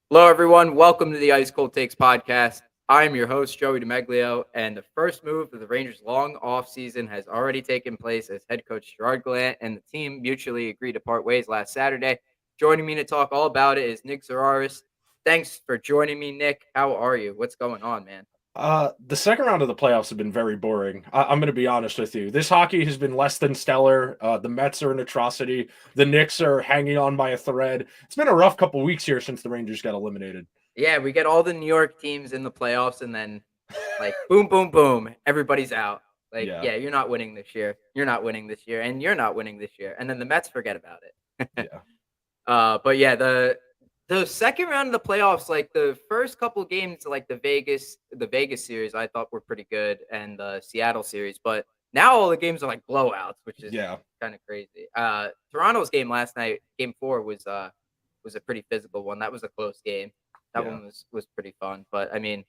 Hello, everyone. Welcome to the Ice Cold Takes podcast. I'm your host, Joey DeMeglio, and the first move of the Rangers' long offseason has already taken place as head coach Gerard Gallant and the team mutually agreed to part ways last Saturday. Joining me to talk all about it is Nick Zararis. Thanks for joining me, Nick. How are you? What's going on, man? The second round of the playoffs have been very boring. I'm going to be honest with you. This hockey has been less than stellar. The Mets are an atrocity. The Knicks are hanging on by a thread. It's been a rough couple weeks here since the Rangers got eliminated. Yeah, we get all the New York teams in the playoffs, and then, boom, boom, boom, everybody's out. Yeah, Yeah, you're not winning this year. You're not winning this year, and you're not winning this year. And then the Mets forget about it. yeah, But yeah, the second round of the playoffs, like the first couple games, like the Vegas series, I thought were pretty good, and the Seattle series. But now all the games are like blowouts, which is yeah, kind of crazy. Toronto's game last night, game four, was a pretty physical one. That was a close game. That yeah, one was pretty fun. But I mean,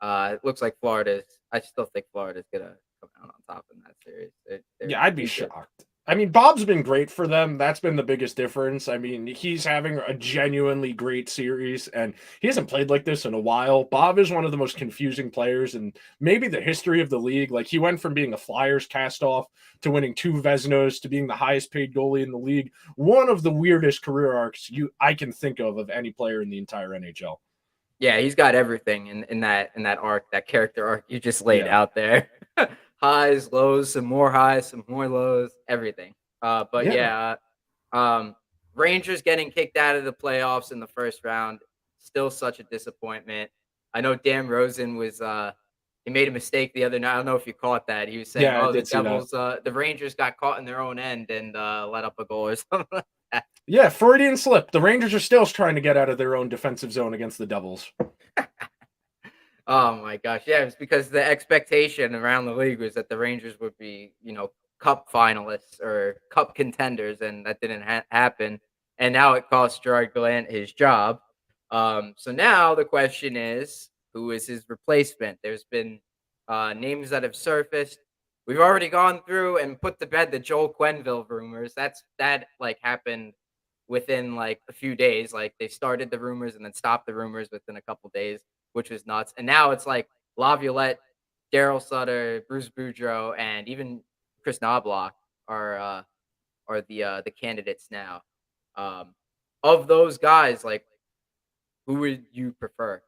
it looks like Florida's. I still think Florida's gonna come out on top in that series. They're yeah. I'd be too good. shocked. I mean, Bob's been great for them. That's been the biggest difference. I mean, he's having a genuinely great series, and he hasn't played like this in a while. Bob is one of the most confusing players in maybe the history of the league. Like, he went from being a Flyers cast-off to winning 2 Vezinos to being the highest-paid goalie in the league. One of the weirdest career arcs I can think of any player in the entire NHL. Yeah, he's got everything in that arc, that character arc you just laid Yeah, out there. Highs, lows, some more highs, some more lows, everything. But yeah. yeah, Rangers getting kicked out of the playoffs in the first round, still such a disappointment. I know Dan Rosen was he made a mistake the other night. I don't know if you caught that. He was saying, Yeah, I "Oh, the did see that. Devils, the Rangers got caught in their own end and let up a goal or something like that." Yeah, Freudian slip. The Rangers are still trying to get out of their own defensive zone against the Devils. Oh my gosh, yeah, it's because the expectation around the league was that the Rangers would be, cup finalists or cup contenders, and that didn't happen. And now it cost Gerard Gallant his job. So now the question is, who is his replacement? There's been names that have surfaced. We've already gone through and put to bed the Joel Quenneville rumors. That like happened within like a few days. Like they started the rumors and then stopped the rumors within a couple days, which was nuts. And now it's like Laviolette, Daryl Sutter, Bruce Boudreau, and even Chris Knobloch are the candidates now. Um, of those guys, like who would you prefer?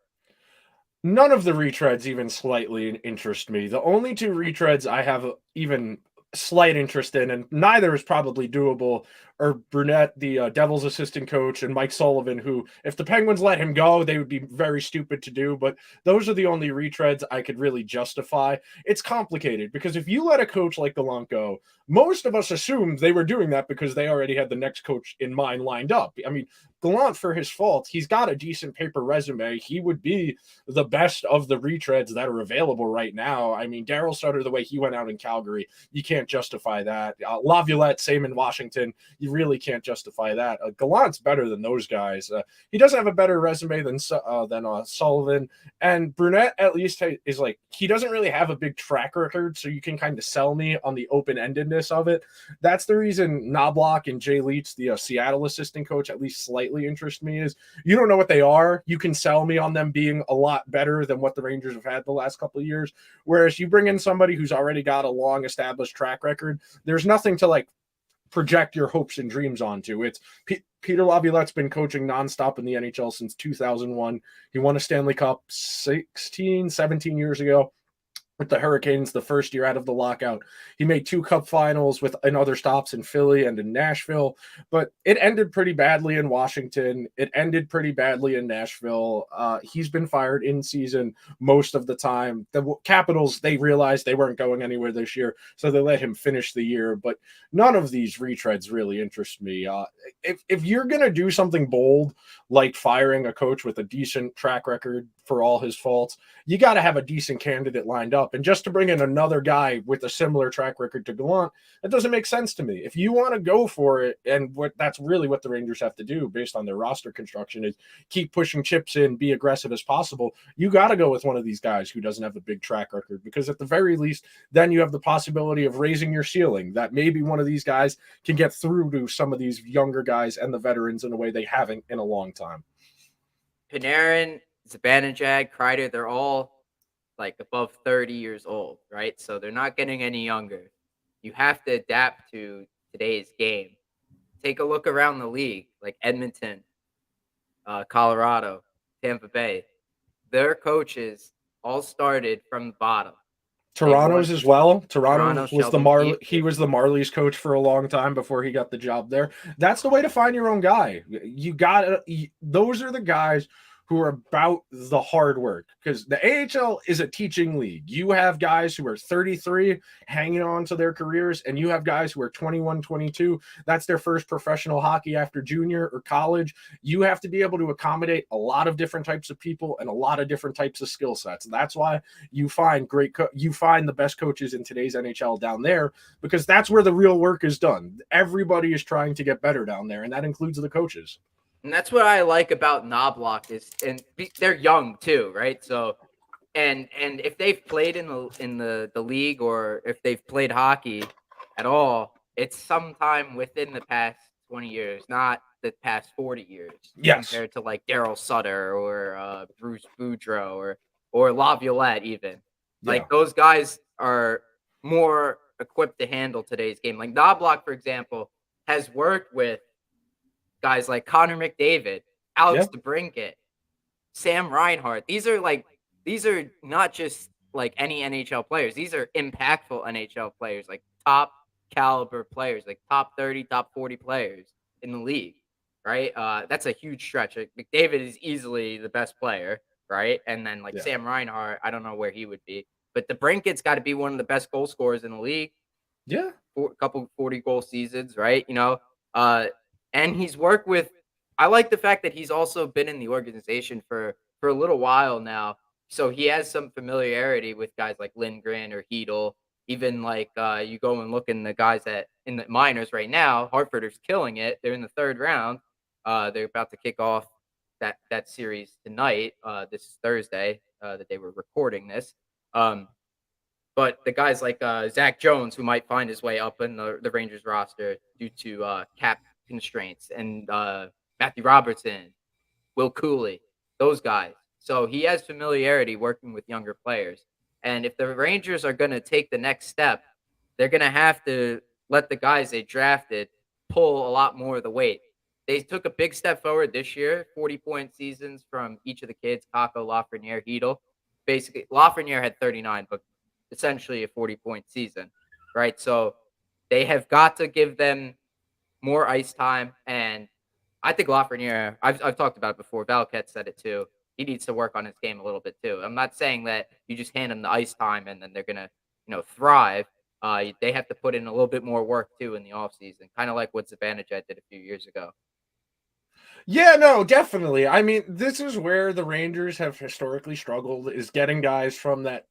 None of the retreads even slightly interest me. The only two retreads I have even slight interest in, and neither is probably doable, are Brunette, the Devils assistant coach, and Mike Sullivan, who, if the Penguins let him go, they would be very stupid to do. But those are the only retreads I could really justify. It's complicated because if you let a coach like Gallant go, most of us assumed they were doing that because they already had the next coach in mind lined up. I mean, Gallant, for his fault, he's got a decent paper resume. He would be the best of the retreads that are available right now. I mean, Daryl Sutter, the way he went out in Calgary, you can't justify that. Laviolette, same in Washington, you really can't justify that. Gallant's better than those guys. He doesn't have a better resume than Sullivan, and Brunette at least is like, he doesn't really have a big track record, so you can kind of sell me on the open endedness of it. That's the reason Knobloch and Jay Leach, the Seattle assistant coach, at least slightly interest me. Is you don't know what they are. You can sell me on them being a lot better than what the Rangers have had the last couple of years. Whereas you bring in somebody who's already got a long established track record, there's nothing to like project your hopes and dreams onto. It's Peter Laviolette's been coaching nonstop in the NHL since 2001. He won a Stanley Cup 16, 17 years ago with the Hurricanes the first year out of the lockout. He made 2 cup finals with in other stops in Philly and in Nashville, but it ended pretty badly in Washington. It ended pretty badly in Nashville. He's been fired in season most of the time. The Capitals, they realized they weren't going anywhere this year, so they let him finish the year, but none of these retreads really interest me. If you're going to do something bold, like firing a coach with a decent track record for all his faults, you got to have a decent candidate lined up. And just to bring in another guy with a similar track record to Gallant, that doesn't make sense to me. If you want to go for it, and that's really what the Rangers have to do based on their roster construction, is keep pushing chips in, be aggressive as possible. You got to go with one of these guys who doesn't have a big track record, because at the very least, then you have the possibility of raising your ceiling, that maybe one of these guys can get through to some of these younger guys and the veterans in a way they haven't in a long time. Panarin, Zibanejad, Kreider, they're all like above 30 years old, right? So they're not getting any younger. You have to adapt to today's game. Take a look around the league, like Edmonton, Colorado, Tampa Bay. Their coaches all started from the bottom. They Toronto's won as well. Toronto, Toronto was the Sheldon Keefe. He was the Marlies coach for a long time before he got the job there. That's the way to find your own guy. You got those are the guys who are about the hard work, because the AHL is a teaching league. You have guys who are 33 hanging on to their careers, and you have guys who are 21, 22. That's their first professional hockey after junior or college. You have to be able to accommodate a lot of different types of people and a lot of different types of skill sets. That's why you find you find the best coaches in today's NHL down there, because that's where the real work is done. Everybody is trying to get better down there, and that includes the coaches. And that's what I like about Knobloch and they're young too, right? So, and if they've played in the league, or if they've played hockey at all, it's sometime within the past 20 years, not the past 40 years. Yes. Compared to like Daryl Sutter or Bruce Boudreau or Laviolette even. Like those guys are more equipped to handle today's game. Like Knobloch, for example, has worked with guys like Connor McDavid, Alex DeBrincat, Sam Reinhart. These are not just like any NHL players. These are impactful NHL players, like top caliber players, like top 30, top 40 players in the league, right? That's a huge stretch. Like, McDavid is easily the best player, right? And then like Sam Reinhart, I don't know where he would be, but DeBrincat's got to be one of the best goal scorers in the league. Yeah, a couple 40-goal seasons, right? And he's worked with. I like the fact that he's also been in the organization for a little while now, so he has some familiarity with guys like Lindgren or Hedel. Even like you go and look in the guys in the minors right now. Hartford is killing it. They're in the third round. They're about to kick off that series tonight. This Thursday, that they were recording this. But the guys like Zach Jones, who might find his way up in the Rangers roster due to cap constraints, and Matthew Robertson, Will Cooley, those guys. So he has familiarity working with younger players. And if the Rangers are going to take the next step, they're going to have to let the guys they drafted pull a lot more of the weight. They took a big step forward this year, 40-point seasons from each of the kids, Kakko, Lafreniere, Hedel. Basically, Lafreniere had 39, but essentially a 40-point season, right? So they have got to give them more ice time, and I think Lafreniere, I've talked about it before. Valquette said it too. He needs to work on his game a little bit too. I'm not saying that you just hand them the ice time and then they're gonna, thrive. They have to put in a little bit more work too in the offseason, kind of like what Zibanejad did a few years ago. Yeah, no, definitely. I mean, this is where the Rangers have historically struggled, is getting guys from that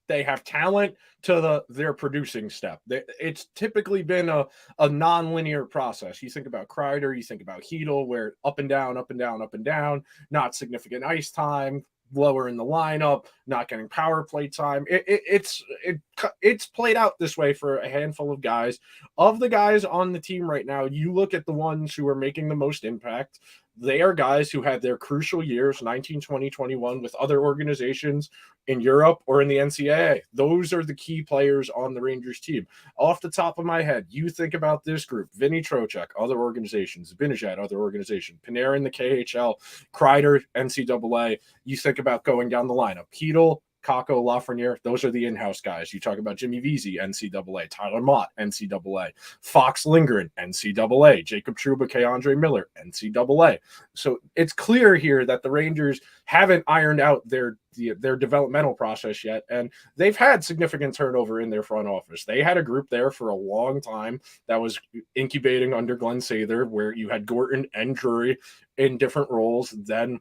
they have talent to their producing step. It's typically been a non-linear process. You think about Kreider, you think about Hedel, where up and down, up and down, up and down, not significant ice time, lower in the lineup, not getting power play time. It's played out this way for a handful of guys. Of the guys on the team right now, you look at the ones who are making the most impact. They are guys who had their crucial years, 19, 20, 21, with other organizations in Europe or in the NCAA. Those are the key players on the Rangers team. Off the top of my head, you think about this group: Vinny Trocheck, other organizations; Zibanejad, other organization; Panarin, the KHL; Kreider, NCAA. You think about going down the lineup: Hedel, Kakko, Lafreniere, those are the in-house guys. You talk about Jimmy Vesey, NCAA; Tyler Mott, NCAA; Fox Lindgren, NCAA; Jacob Trouba, K-Andre Miller, NCAA. So it's clear here that the Rangers haven't ironed out their developmental process yet, and they've had significant turnover in their front office. They had a group there for a long time that was incubating under Glenn Sather, where you had Gorton and Drury in different roles. Then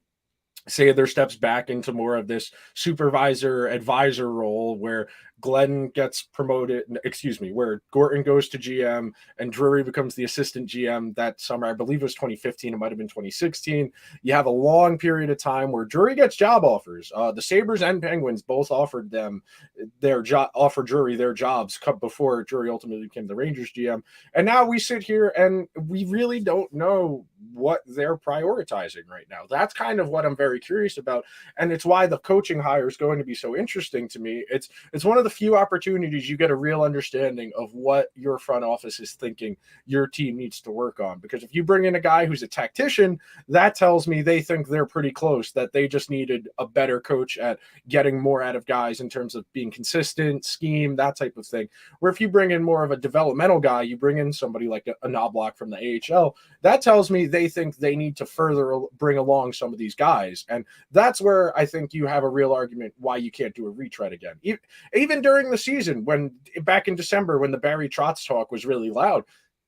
Sather steps back into more of this supervisor advisor role, where Glenn gets promoted, excuse me, where Gorton goes to GM and Drury becomes the assistant GM that summer. I believe it was 2015. It might have been 2016. You have a long period of time where Drury gets job offers. The Sabres and Penguins both offered them offered Drury their jobs before Drury ultimately became the Rangers GM. And now we sit here and we really don't know what they're prioritizing right now. That's kind of what I'm very curious about. And it's why the coaching hire is going to be so interesting to me. It's one of the few opportunities you get a real understanding of what your front office is thinking your team needs to work on. Because if you bring in a guy who's a tactician, that tells me they think they're pretty close, that they just needed a better coach at getting more out of guys in terms of being consistent, scheme, that type of thing. Where if you bring in more of a developmental guy, you bring in somebody like a Knobloch from the AHL, that tells me they think they need to further bring along some of these guys. And that's where I think you have a real argument why you can't do a retread again. Even during the season, when back in December, when the Barry Trotz talk was really loud,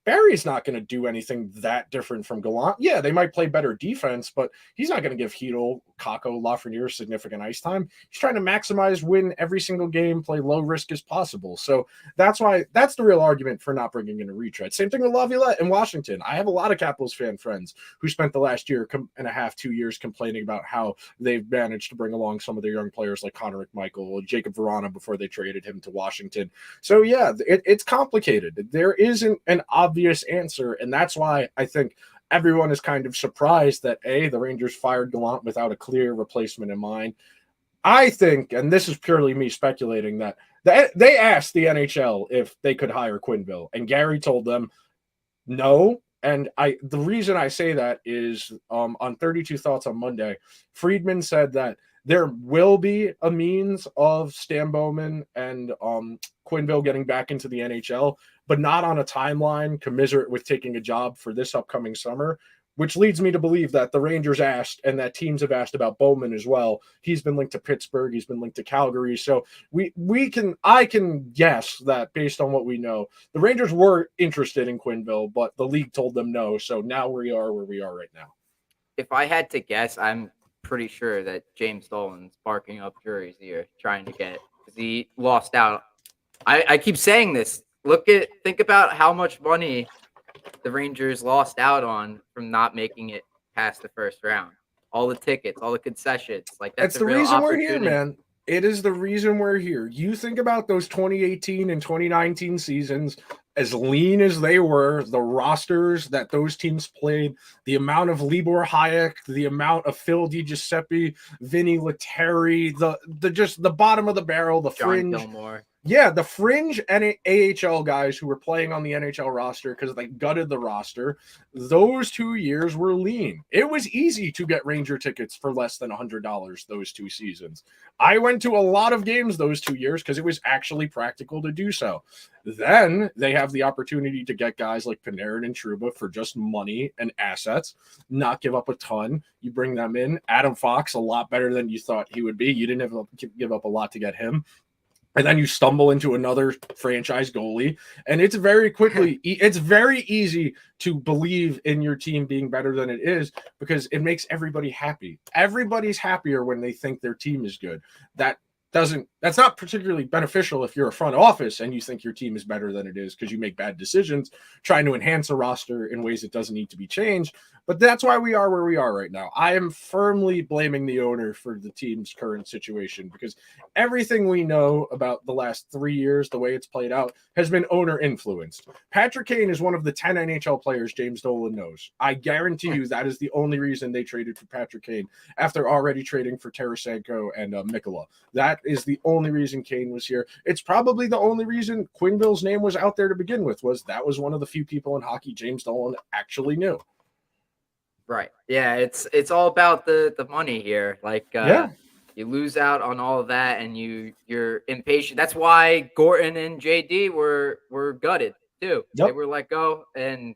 Barry's not going to do anything that different from Gallant. Yeah, they might play better defense, but he's not going to give Hedl, Kakko, Lafreniere significant ice time. He's trying to maximize win every single game, play low risk as possible. So that's the real argument for not bringing in a retread. Same thing with Laviolette in Washington. I have a lot of Capitals fan friends who spent the last year and a half, 2 years complaining about how they've managed to bring along some of their young players like Connor McMichael, Jacob Verana before they traded him to Washington. So yeah, it's complicated. There isn't an obvious answer, and that's why I think everyone is kind of surprised that the Rangers fired Gallant without a clear replacement in mind. I think, and this is purely me speculating, that they asked the NHL if they could hire Quenneville, and Gary told them no. And the reason I say that is on 32 Thoughts on Monday, Friedman said that there will be a means of Stan Bowman and Quenneville getting back into the NHL, but not on a timeline commiserate with taking a job for this upcoming summer, which leads me to believe that the Rangers asked and that teams have asked about Bowman as well. He's been linked to Pittsburgh. He's been linked to Calgary. So I can guess that based on what we know, the Rangers were interested in Quenneville, but the league told them no. So now we are where we are right now. If I had to guess, I'm pretty sure that James Dolan's barking up Drury's ear, trying to get, because he lost out. I keep saying this. Think about how much money the Rangers lost out on from not making it past the first round. All the tickets, all the concessions. Like that's the reason we're here, man. It is the reason we're here. You think about those 2018 and 2019 seasons, as lean as they were, the rosters that those teams played, the amount of Libor Hayek, the amount of Phil DiGiuseppe, Vinny Lettieri, the bottom of the barrel, the John fringe. Gilmore. Yeah, the fringe AHL guys who were playing on the NHL roster because they gutted the roster, those 2 years were lean. It was easy to get Ranger tickets for less than $100 those 2 seasons. I went to a lot of games those 2 years because it was actually practical to do so. Then they have the opportunity to get guys like Panarin and Trouba for just money and assets, not give up a ton. You bring them in. Adam Fox, a lot better than you thought he would be. You didn't have to give up a lot to get him. And then you stumble into another franchise goalie, and it's very easy to believe in your team being better than it is because it makes everybody happy. Everybody's happier when they think their team is good. That's not particularly beneficial if you're a front office and you think your team is better than it is because you make bad decisions trying to enhance a roster in ways it doesn't need to be changed. But that's why we are where we are right now. I am firmly blaming the owner for the team's current situation because everything we know about the last 3 years, the way it's played out, has been owner influenced. Patrick Kane is one of the 10 NHL players James Dolan knows. I guarantee you that is the only reason they traded for Patrick Kane after already trading for Tarasenko and Mikkola. That is the only reason Kane was here. It's probably the only reason Quenneville's name was out there to begin with, was that was one of the few people in hockey James Dolan actually knew. Right. Yeah, it's all about the money here. Like you lose out on all of that and you're impatient. That's why Gorton and JD were gutted too. Yep. They were let go and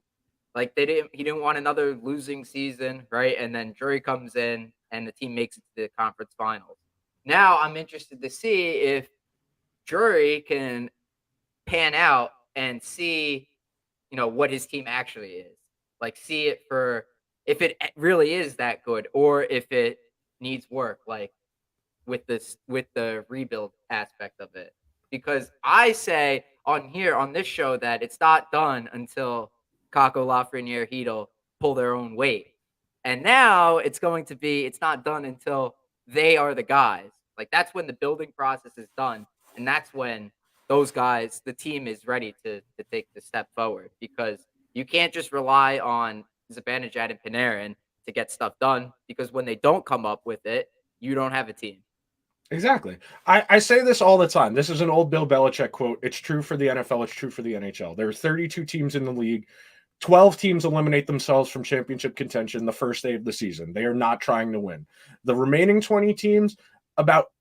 like he didn't want another losing season, right? And then Drury comes in and the team makes it to the conference finals. Now I'm interested to see if Drury can pan out and see, what his team actually is. Like see it for if it really is that good or if it needs work, like with the rebuild aspect of it. because I say on here on this show that it's not done until Kako, Lafreniere, Heedle pull their own weight. And now it's going to be it's not done until they are the guys. Like that's when the building process is done, and that's when those guys, the team is ready to take the step forward because you can't just rely on Zibanejad and Panarin to get stuff done because when they don't come up with it, you don't have a team. Exactly. I say this all the time. This is an old Bill Belichick quote. It's true for the NFL. It's true for the NHL. There are 32 teams in the league. 12 teams eliminate themselves from championship contention the first day of the season. They are not trying to win. The remaining 20 teams, about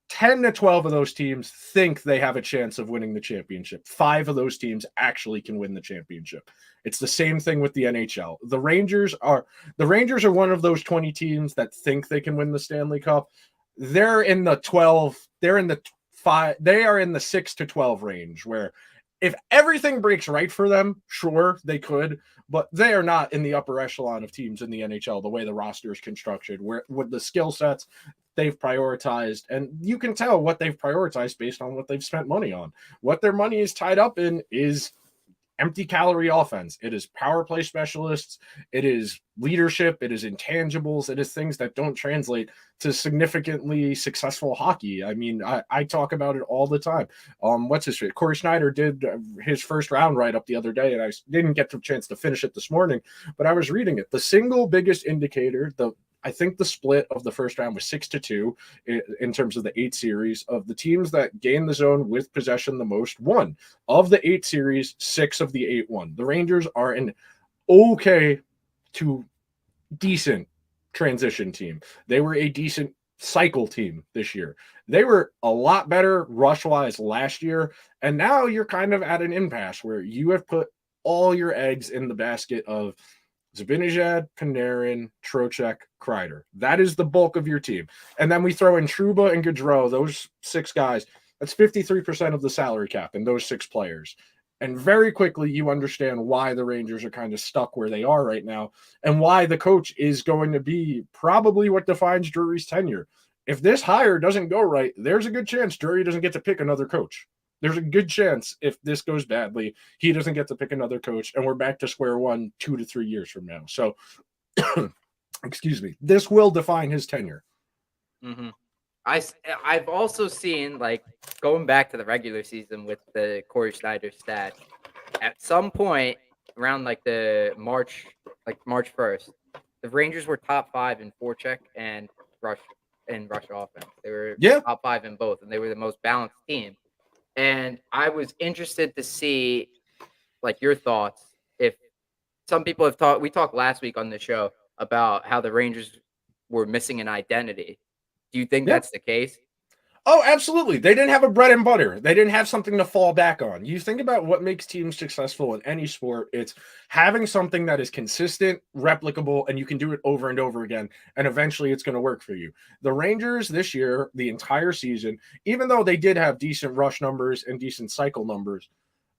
10 to 12 of those teams think they have a chance of winning the championship. 5 of those teams actually can win the championship. It's the same thing with the NHL. The Rangers are one of those 20 teams that think they can win the Stanley Cup. They're in the 12, they're in the 5, they are in the 6 to 12 range where if everything breaks right for them, sure, they could, but they are not in the upper echelon of teams in the NHL the way the roster is constructed, where with the skill sets they've prioritized. And you can tell what they've prioritized based on what they've spent money on. What their money is tied up in is empty calorie offense. It is power play specialists. It is leadership. It is intangibles. It is things that don't translate to significantly successful hockey. I mean, I talk about it all the time. What's his name? Corey Schneider did his first round write-up the other day, and I didn't get the chance to finish it this morning, but I was reading it. The single biggest indicator, I think the split of the first round was 6-2 in terms of the 8 series of the teams that gained the zone with possession the most won. Of the 8 series, 6 of the 8 won. The Rangers are an okay to decent transition team. They were a decent cycle team this year. They were a lot better rush-wise last year, and now you're kind of at an impasse where you have put all your eggs in the basket of Zibanejad, Panarin, Trocheck, Kreider. That is the bulk of your team. And then we throw in Trouba and Gaudreau, those 6 guys. That's 53% of the salary cap in those 6 players. And very quickly, you understand why the Rangers are kind of stuck where they are right now and why the coach is going to be probably what defines Drury's tenure. If this hire doesn't go right, there's a good chance Drury doesn't get to pick another coach. There's a good chance if this goes badly, he doesn't get to pick another coach, and we're back to square one 2 to 3 years from now. So, excuse me, this will define his tenure. Mm-hmm. I've also seen, like, going back to the regular season with the Corey Schneider stats, at some point around like March 1st, the Rangers were top 5 in forecheck and rush offense. They were top 5 in both, and they were the most balanced team. And I was interested to see, like, your thoughts. If some people have we talked last week on the show about how the Rangers were missing an identity. Do you think that's the case? Oh, absolutely. They didn't have a bread and butter. They didn't have something to fall back on. You think about what makes teams successful in any sport. It's having something that is consistent, replicable, and you can do it over and over again. And eventually it's going to work for you. The Rangers this year, the entire season, even though they did have decent rush numbers and decent cycle numbers,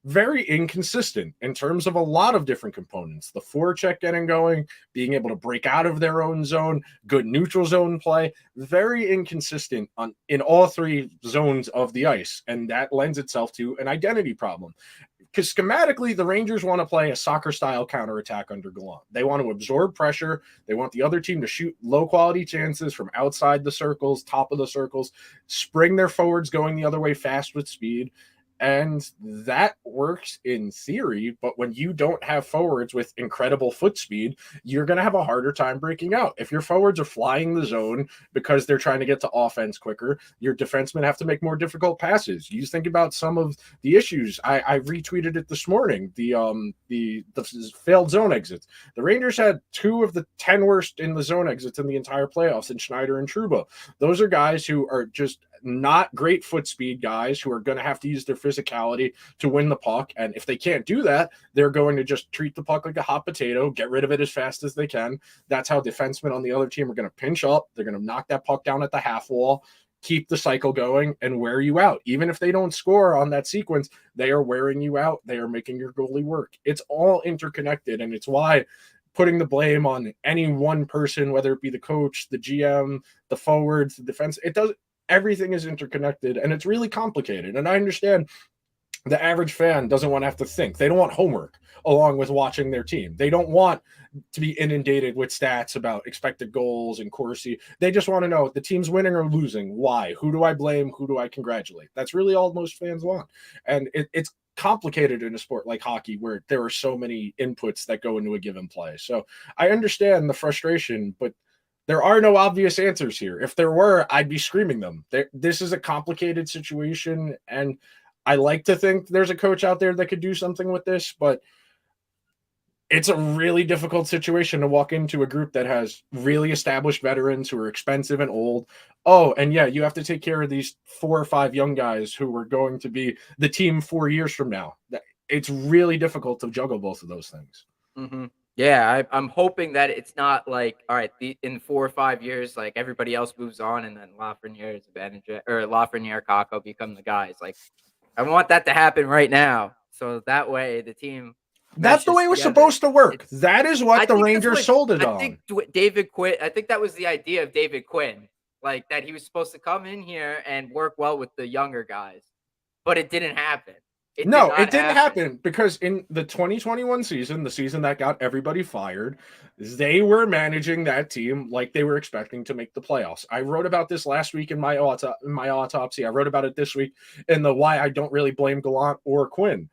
very inconsistent in terms of a lot of different components. The forecheck getting going, being able to break out of their own zone, good neutral zone play, very inconsistent in all 3 zones of the ice. And that lends itself to an identity problem. Because schematically, the Rangers want to play a soccer-style counterattack under Gallant. They want to absorb pressure. They want the other team to shoot low-quality chances from outside the circles, top of the circles, spring their forwards going the other way fast with speed. And that works in theory, but when you don't have forwards with incredible foot speed, you're going to have a harder time breaking out. If your forwards are flying the zone because they're trying to get to offense quicker, your defensemen have to make more difficult passes. You think about some of the issues. I retweeted it this morning, the failed zone exits. The Rangers had 2 of the 10 worst in the zone exits in the entire playoffs in Schneider and Trouba. Those are guys who are just not great foot speed guys who are going to have to use their physicality to win the puck. And if they can't do that, they're going to just treat the puck like a hot potato, get rid of it as fast as they can. That's how defensemen on the other team are going to pinch up. They're going to knock that puck down at the half wall, keep the cycle going, and wear you out. Even if they don't score on that sequence, they are wearing you out. They are making your goalie work. It's all interconnected, and it's why putting the blame on any one person, whether it be the coach, the GM, the forwards, the defense, everything is interconnected and it's really complicated. And I understand the average fan doesn't want to have to think. They don't want homework along with watching their team. They don't want to be inundated with stats about expected goals and Corsi. They just want to know the team's winning or losing. Why? Who do I blame? Who do I congratulate? That's really all most fans want. And it's complicated in a sport like hockey where there are so many inputs that go into a given play. So I understand the frustration, but there are no obvious answers here. If there were, I'd be screaming them. This is a complicated situation, and I like to think there's a coach out there that could do something with this, but it's a really difficult situation to walk into a group that has really established veterans who are expensive and old. Oh, and yeah, you have to take care of these 4 or 5 young guys who are going to be the team 4 years from now. It's really difficult to juggle both of those things. Mm-hmm. Yeah, I'm hoping that it's not like, all right, in 4 or 5 years, like everybody else moves on, and then Lafreniere, Kako become the guys. Like, I want that to happen right now, so that way the team. That's the way it was supposed to work. That is what the Rangers sold it on. I think David Quinn. I think that was the idea of David Quinn, like that he was supposed to come in here and work well with the younger guys, but it didn't happen. It didn't happen because in the 2021 season, the season that got everybody fired, they were managing that team like they were expecting to make the playoffs. I wrote about this last week in my autopsy. I wrote about it this week in the why I don't really blame Gallant or Quinn.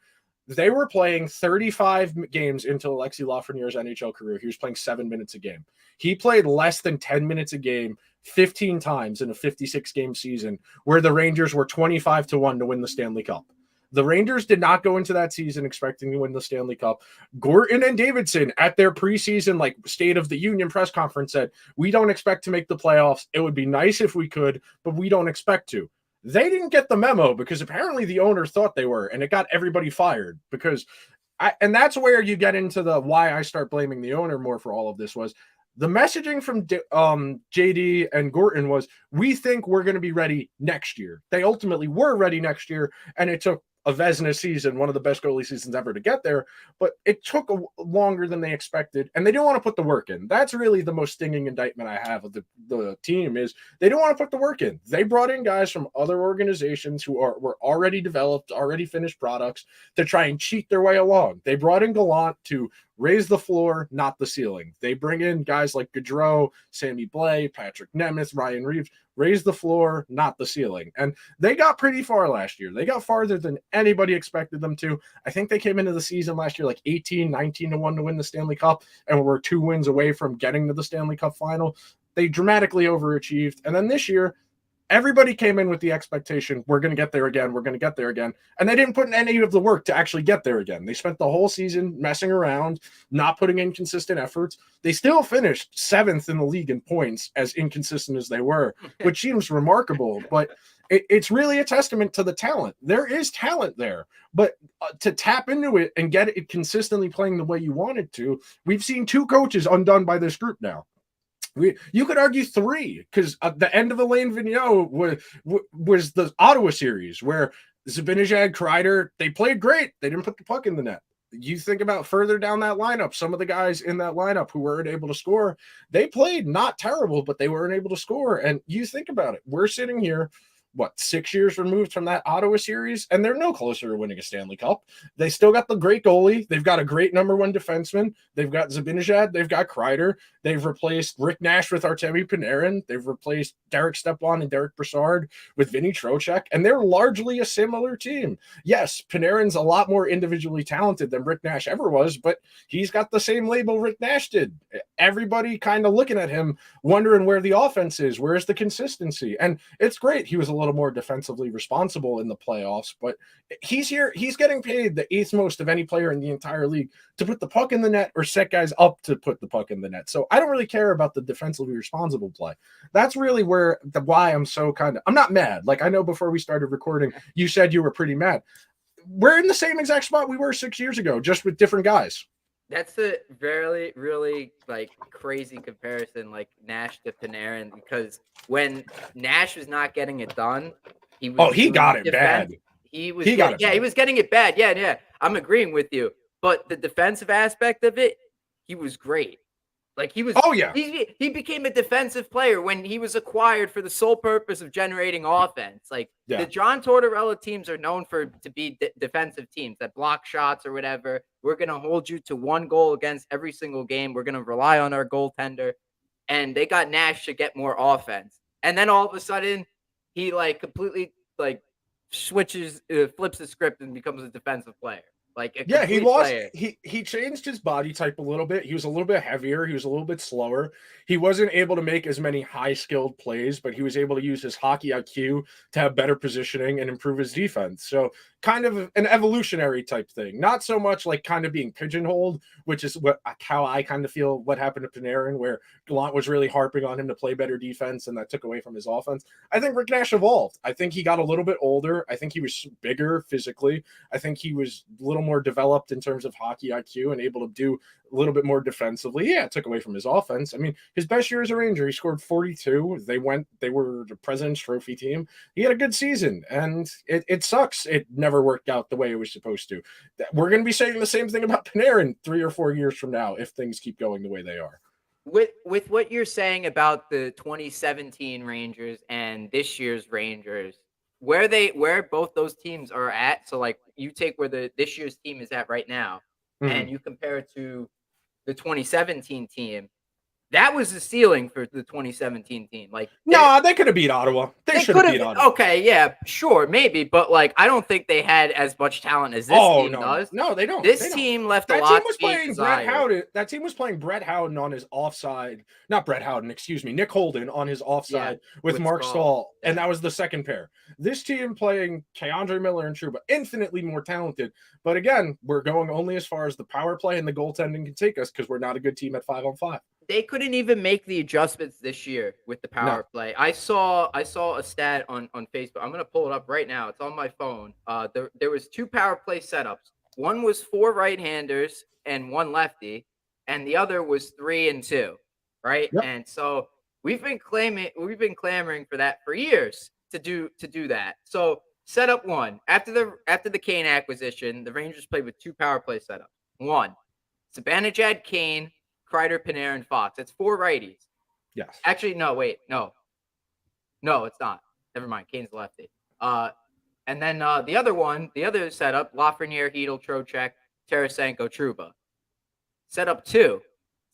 They were playing 35 games into Alexis Lafreniere's NHL career. He was playing 7 minutes a game. He played less than 10 minutes a game 15 times in a 56-game season where the Rangers were 25-1 to win the Stanley Cup. The Rangers did not go into that season expecting to win the Stanley Cup. Gorton and Davidson at their preseason, State of the Union press conference said, we don't expect to make the playoffs. It would be nice if we could, but we don't expect to. They didn't get the memo because apparently the owner thought they were, and it got everybody fired and that's where you get into the why I start blaming the owner more for all of this was the messaging from JD and Gorton was, we think we're going to be ready next year. They ultimately were ready next year, and it took a Vezina season, one of the best goalie seasons ever to get there, but it took longer than they expected, and they didn't want to put the work in. That's really the most stinging indictment I have of the team is they don't want to put the work in. They brought in guys from other organizations who were already developed, already finished products to try and cheat their way along. They brought in Gallant to raise the floor, not the ceiling. They bring in guys like Gaudreau, Sammy Blais, Patrick Nemeth, Ryan Reeves, raise the floor, not the ceiling. And they got pretty far last year. They got farther than anybody expected them to. I think they came into the season last year 18, 19-1 to win the Stanley Cup, and were 2 wins away from getting to the Stanley Cup final. They dramatically overachieved. And then this year, everybody came in with the expectation, we're going to get there again, we're going to get there again. And they didn't put in any of the work to actually get there again. They spent the whole season messing around, not putting in consistent efforts. They still finished 7th in the league in points, as inconsistent as they were, which seems remarkable. But it's really a testament to the talent. There is talent there. But to tap into it and get it consistently playing the way you want it to, we've seen 2 coaches undone by this group now. You could argue 3, because at the end of Alain Vigneault was the Ottawa series where Zibanejad, Kreider, they played great. They didn't put the puck in the net. You think about further down that lineup, some of the guys in that lineup who weren't able to score, they played not terrible, but they weren't able to score. And you think about it, we're sitting here, 6 years removed from that Ottawa series, and they're no closer to winning a Stanley Cup. They still got the great goalie. They've got a great number 1 defenseman. They've got Zibanejad. They've got Kreider. They've replaced Rick Nash with Artemi Panarin. They've replaced Derek Stepan and Derek Brassard with Vinny Trocheck, and they're largely a similar team. Yes, Panarin's a lot more individually talented than Rick Nash ever was, but he's got the same label Rick Nash did. Everybody kind of looking at him, wondering where the offense is, where's the consistency, and it's great. He was a little more defensively responsible in the playoffs, but he's getting paid the 8th most of any player in the entire league to put the puck in the net or set guys up to put the puck in the net. So I don't really care about the defensively responsible play. That's really why I'm so I'm not mad. I know before we started recording, you said you were pretty mad. We're in the same exact spot we were 6 years ago, just with different guys. That's a really, really crazy comparison, Nash to Panarin, because when Nash was not getting it done, he got it bad. He was getting it bad. Yeah. I'm agreeing with you. But the defensive aspect of it, he was great. Like he was, Oh yeah, he became a defensive player when he was acquired for the sole purpose of generating offense. Like the yeah. John Tortorella teams are known to be defensive teams that block shots or whatever. We're gonna hold you to one goal against every single game. We're gonna rely on our goaltender, and they got Nash to get more offense. And then all of a sudden, he like completely like switches, flips the script, and becomes a defensive player, like a Yeah, he complete lost. player. He changed his body type a little bit. He was a little bit heavier. He was a little bit slower. He wasn't able to make as many high skilled plays, but he was able to use his hockey IQ to have better positioning and improve his defense. So kind of an evolutionary type thing. Not so much like kind of being pigeonholed, which is how I kind of feel what happened to Panarin, where Gallant was really harping on him to play better defense, and that took away from his offense. I think Rick Nash evolved. I think he got a little bit older. I think he was bigger physically. I think he was a little more developed in terms of hockey IQ and able to do a little bit more defensively. Yeah, it took away from his offense. I mean, his best year as a Ranger, he scored 42. They were the President's Trophy team. He had a good season, and it sucks. It never worked out the way it was supposed to. We're going to be saying the same thing about Panarin 3 or 4 years from now if things keep going the way they are. With what you're saying about the 2017 Rangers and this year's Rangers, where both those teams are at. So like you take where this year's team is at right now, and you compare it to the 2017 team. That was the ceiling for the 2017 team. Like, no, they could have beat Ottawa. They should have beat Ottawa. Okay, yeah, sure, maybe, but like, I don't think they had as much talent as this team does. No, they don't. This team left a lot to be desired. That team was playing Brett Howden on his offside. Not Brett Howden, excuse me. Nick Holden on his offside with Mark Stahl, and that was the second pair. This team playing Keandre Miller and Trouba, infinitely more talented. But again, we're going only as far as the power play and the goaltending can take us because we're not a good team at 5-on-5. They couldn't even make the adjustments this year with the power play. I saw a stat on Facebook. I'm gonna pull it up right now. It's on my phone. There was 2 power play setups. One was 4 right-handers and 1 lefty, and the other was 3 and 2. Right. Yep. And so we've been clamoring for that for years to do that. So setup 1, after the Kane acquisition, the Rangers played with 2 power play setups. 1, Zibanejad, Kane, Kreider, Panarin, Fox. It's 4 righties. Yes. Actually, no, wait, no, it's not. Never mind. Kane's lefty. And then the other setup: Lafreniere, Hedel, Trocheck, Tarasenko, Trouba. Setup 2: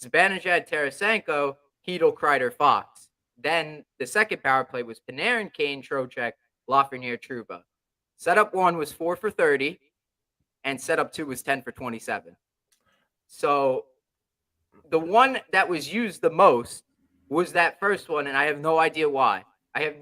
Zibanejad, Tarasenko, Hedel, Kreider, Fox. Then the second power play was Panarin, Kane, Trocheck, Lafreniere, Trouba. Setup 1 was 4 for 30, and setup 2 was 10 for 27. So the one that was used the most was that first one, and I have no idea why.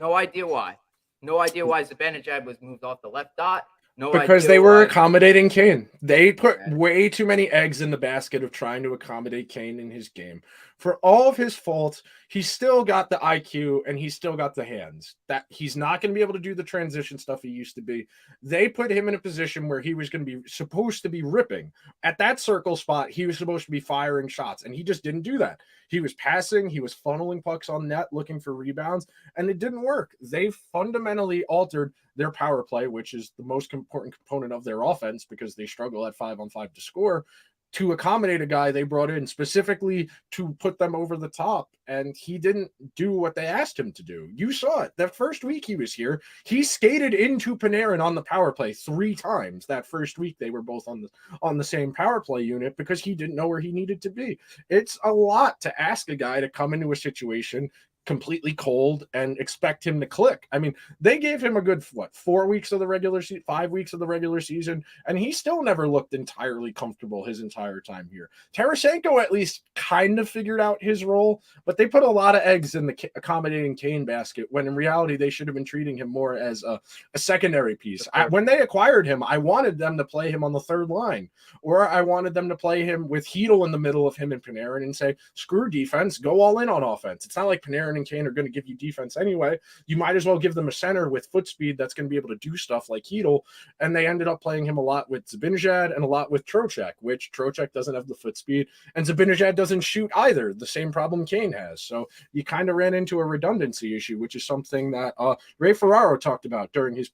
No idea why Zibanejad was moved off the left dot. Because they were accommodating Kane. They put way too many eggs in the basket of trying to accommodate Kane in his game. For all of his faults, he's still got the IQ and he's still got the hands. That he's not going to be able to do the transition stuff he used to be. They put him in a position where he was going to be supposed to be ripping. At that circle spot, he was supposed to be firing shots, and he just didn't do that. He was passing, he was funneling pucks on net, looking for rebounds, and it didn't work. They fundamentally altered their power play, which is the most important component of their offense because they struggle at 5-on-5 to score, to accommodate a guy they brought in specifically to put them over the top. And he didn't do what they asked him to do. You saw it. That first week he was here, he skated into Panarin on the power play 3 times. That first week they were both on the same power play unit because he didn't know where he needed to be. It's a lot to ask a guy to come into a situation completely cold and expect him to click. I mean, they gave him a good 4 weeks of the regular season, 5 weeks of the regular season, and he still never looked entirely comfortable his entire time here. Tarasenko at least kind of figured out his role, but they put a lot of eggs in the accommodating Kane basket when in reality they should have been treating him more as a secondary piece. When they acquired him, I wanted them to play him on the third line, or I wanted them to play him with Hedel in the middle of him and Panarin and say, screw defense, go all in on offense. It's not like Panarin Panarin and Kane are going to give you defense anyway. You might as well give them a center with foot speed that's going to be able to do stuff like Hedl. And they ended up playing him a lot with Zibanejad and a lot with Trocheck, which Trocheck doesn't have the foot speed, and Zibanejad doesn't shoot either. The same problem Kane has. So you kind of ran into a redundancy issue, which is something that Ray Ferraro talked about during his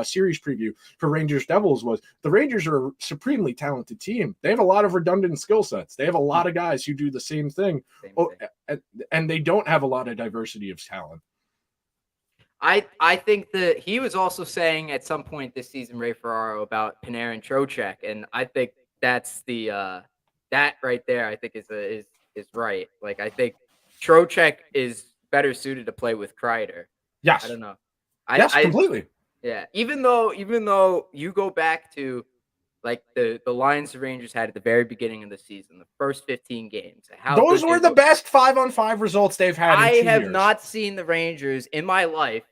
series preview for Rangers Devils. Was the Rangers are a supremely talented team. They have a lot of redundant skill sets. They have a lot of guys who do the same thing. And they don't have a lot of diversity of talent. I think that he was also saying at some point this season, Ray Ferraro, about Panarin Trocheck, and I think that's the that right there. I think is right. Like, I think Trocheck is better suited to play with Kreider. Yes, I don't know. Completely. Yeah, even though you go back to like the lines the Rangers had at the very beginning of the season, the first 15 games. Those were the best 5-on-5 results they've had. I have not seen the Rangers in my life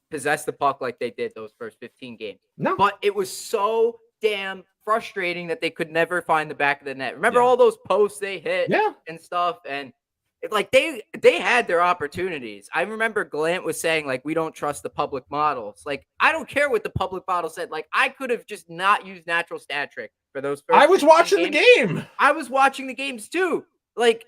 possess the puck like they did those first 15 games. No, but it was so damn frustrating that they could never find the back of the net. Remember all those posts they hit and stuff, and like they had their opportunities. I remember Gallant was saying, like, we don't trust the public models. Like, I don't care what the public model said. Like, I could have just not used natural stat trick for those first. I was watching the game. I was watching the games too. Like,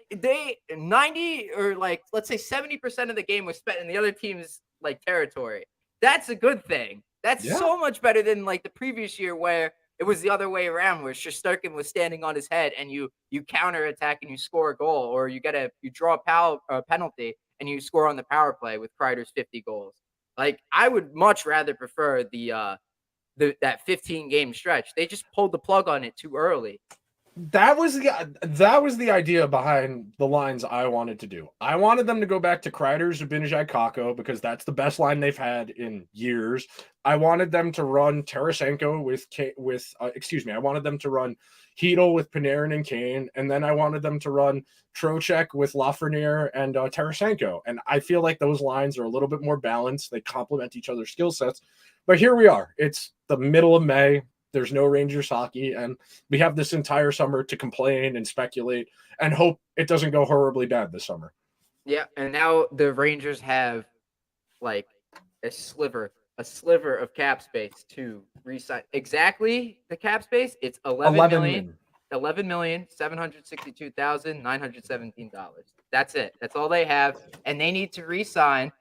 90 or like, let's say 70% of the game was spent in the other team's like territory. That's a good thing. That's so much better than like the previous year where it was the other way around, where Shesterkin was standing on his head and you counter attack and you score a goal, or you draw a penalty and you score on the power play with Kreider's 50 goals. Like, I would much rather prefer that 15 game stretch. They just pulled the plug on it too early. That was the idea behind the lines I wanted to do. I wanted them to go back to Kreider, Zibanejad, Kakko, because that's the best line they've had in years. I wanted them to run Tarasenko I wanted them to run Hedl with Panarin and Kane, and then I wanted them to run Trocheck with Lafreniere and Tarasenko. And I feel like those lines are a little bit more balanced. They complement each other's skill sets. But here we are. It's the middle of May. There's no Rangers hockey, and we have this entire summer to complain and speculate and hope it doesn't go horribly bad this summer. Yeah, and now the Rangers have like a sliver of cap space to resign. Exactly the cap space, it's $11,762,917. That's it. That's all they have, and they need to re-sign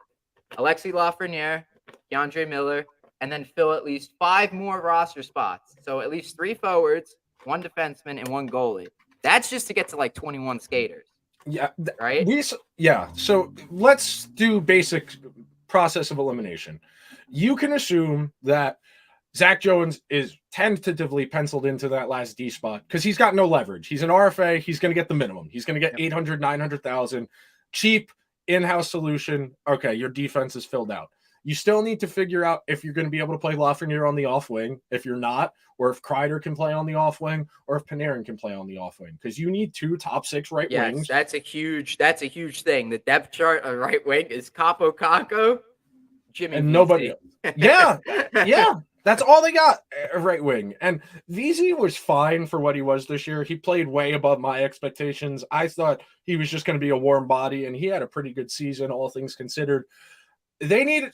Alexis Lafreniere, DeAndre Miller, and then fill at least 5 more roster spots. So at least 3 forwards, 1 defenseman, and 1 goalie. That's just to get to like 21 skaters. Yeah. Right? So let's do basic process of elimination. You can assume that Zach Jones is tentatively penciled into that last D spot because he's got no leverage. He's an RFA. He's going to get the minimum. He's going to get 800, 900,000. Cheap in-house solution. Okay, your defense is filled out. You still need to figure out if you're going to be able to play Lafreniere on the off wing, if you're not, or if Kreider can play on the off wing, or if Panarin can play on the off wing, because you need 2 top 6 right wings. That's a huge thing. The depth chart on right wing is Capo Kakko, Jimmy, and nobody else. Yeah. That's all they got, right wing. And VZ was fine for what he was this year. He played way above my expectations. I thought he was just going to be a warm body, and he had a pretty good season, all things considered. They need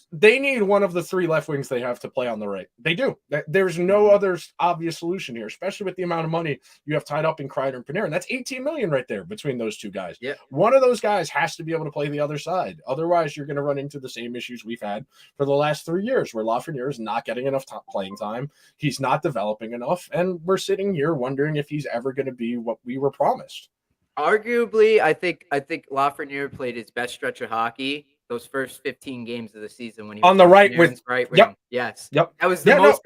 one of the 3 left wings they have to play on the right. They do. There's no other obvious solution here, especially with the amount of money you have tied up in Kreider and Panarin. That's $18 million right there between those 2 guys. Yeah. One of those guys has to be able to play the other side. Otherwise, you're going to run into the same issues we've had for the last 3 years, where Lafreniere is not getting enough playing time. He's not developing enough, and we're sitting here wondering if he's ever going to be what we were promised. Arguably, I think Lafreniere played his best stretch of hockey those first 15 games of the season when he was on the right with right wing. Yep. Yes. Yep. That was the most.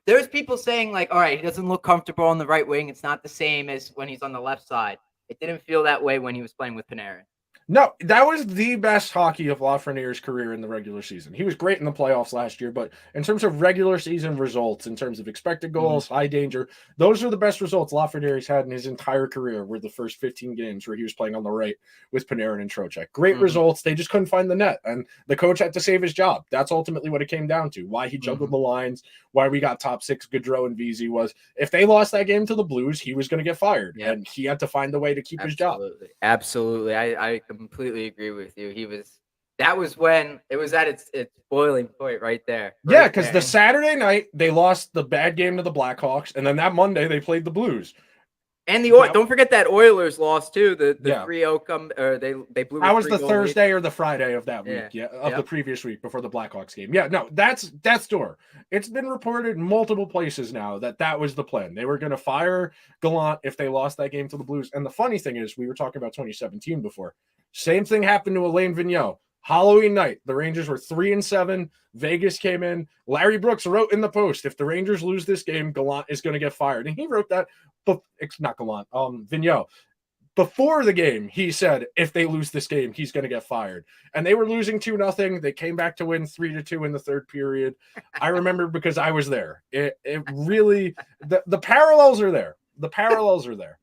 There's people saying like, all right, he doesn't look comfortable on the right wing. It's not the same as when he's on the left side. It didn't feel that way when he was playing with Panarin. No, that was the best hockey of Lafreniere's career in the regular season. He was great in the playoffs last year, but in terms of regular season results, in terms of expected goals, high danger, those are the best results Lafreniere's had in his entire career, were the first 15 games where he was playing on the right with Panarin and Trocheck. Great results. They just couldn't find the net, and the coach had to save his job. That's ultimately what it came down to. Why he juggled the lines, why we got top 6 Gaudreau and VZ was if they lost that game to the Blues, he was going to get fired, and he had to find a way to keep his job. Absolutely. I completely agree with you. He was That was when it was at its boiling point right there. Yeah, Right because there. the Saturday night they lost the bad game to the Blackhawks, and then that Monday they played the Blues. And That, don't forget that Oilers lost too. The yeah, 3-0 come or they blew a that was the 3-goal lead. Thursday or the Friday of that week, Yeah. yeah, of the Yep. previous week before the Blackhawks game. Yeah, no, that's death's door. It's been reported in multiple places now that was the plan. They were going to fire Gallant if they lost that game to the Blues. And the funny thing is, we were talking about 2017 before. Same thing happened to Alain Vigneault. Halloween night, the Rangers were 3-7. Vegas came in. Larry Brooks wrote in the Post, if the Rangers lose this game, Gallant is going to get fired. And he wrote that, but it's not Gallant, Vigneault. Before the game, he said if they lose this game, he's going to get fired. And they were losing 2-0. They came back to win 3-2 in the third period. I remember because I was there. It really the parallels are there. The parallels are there.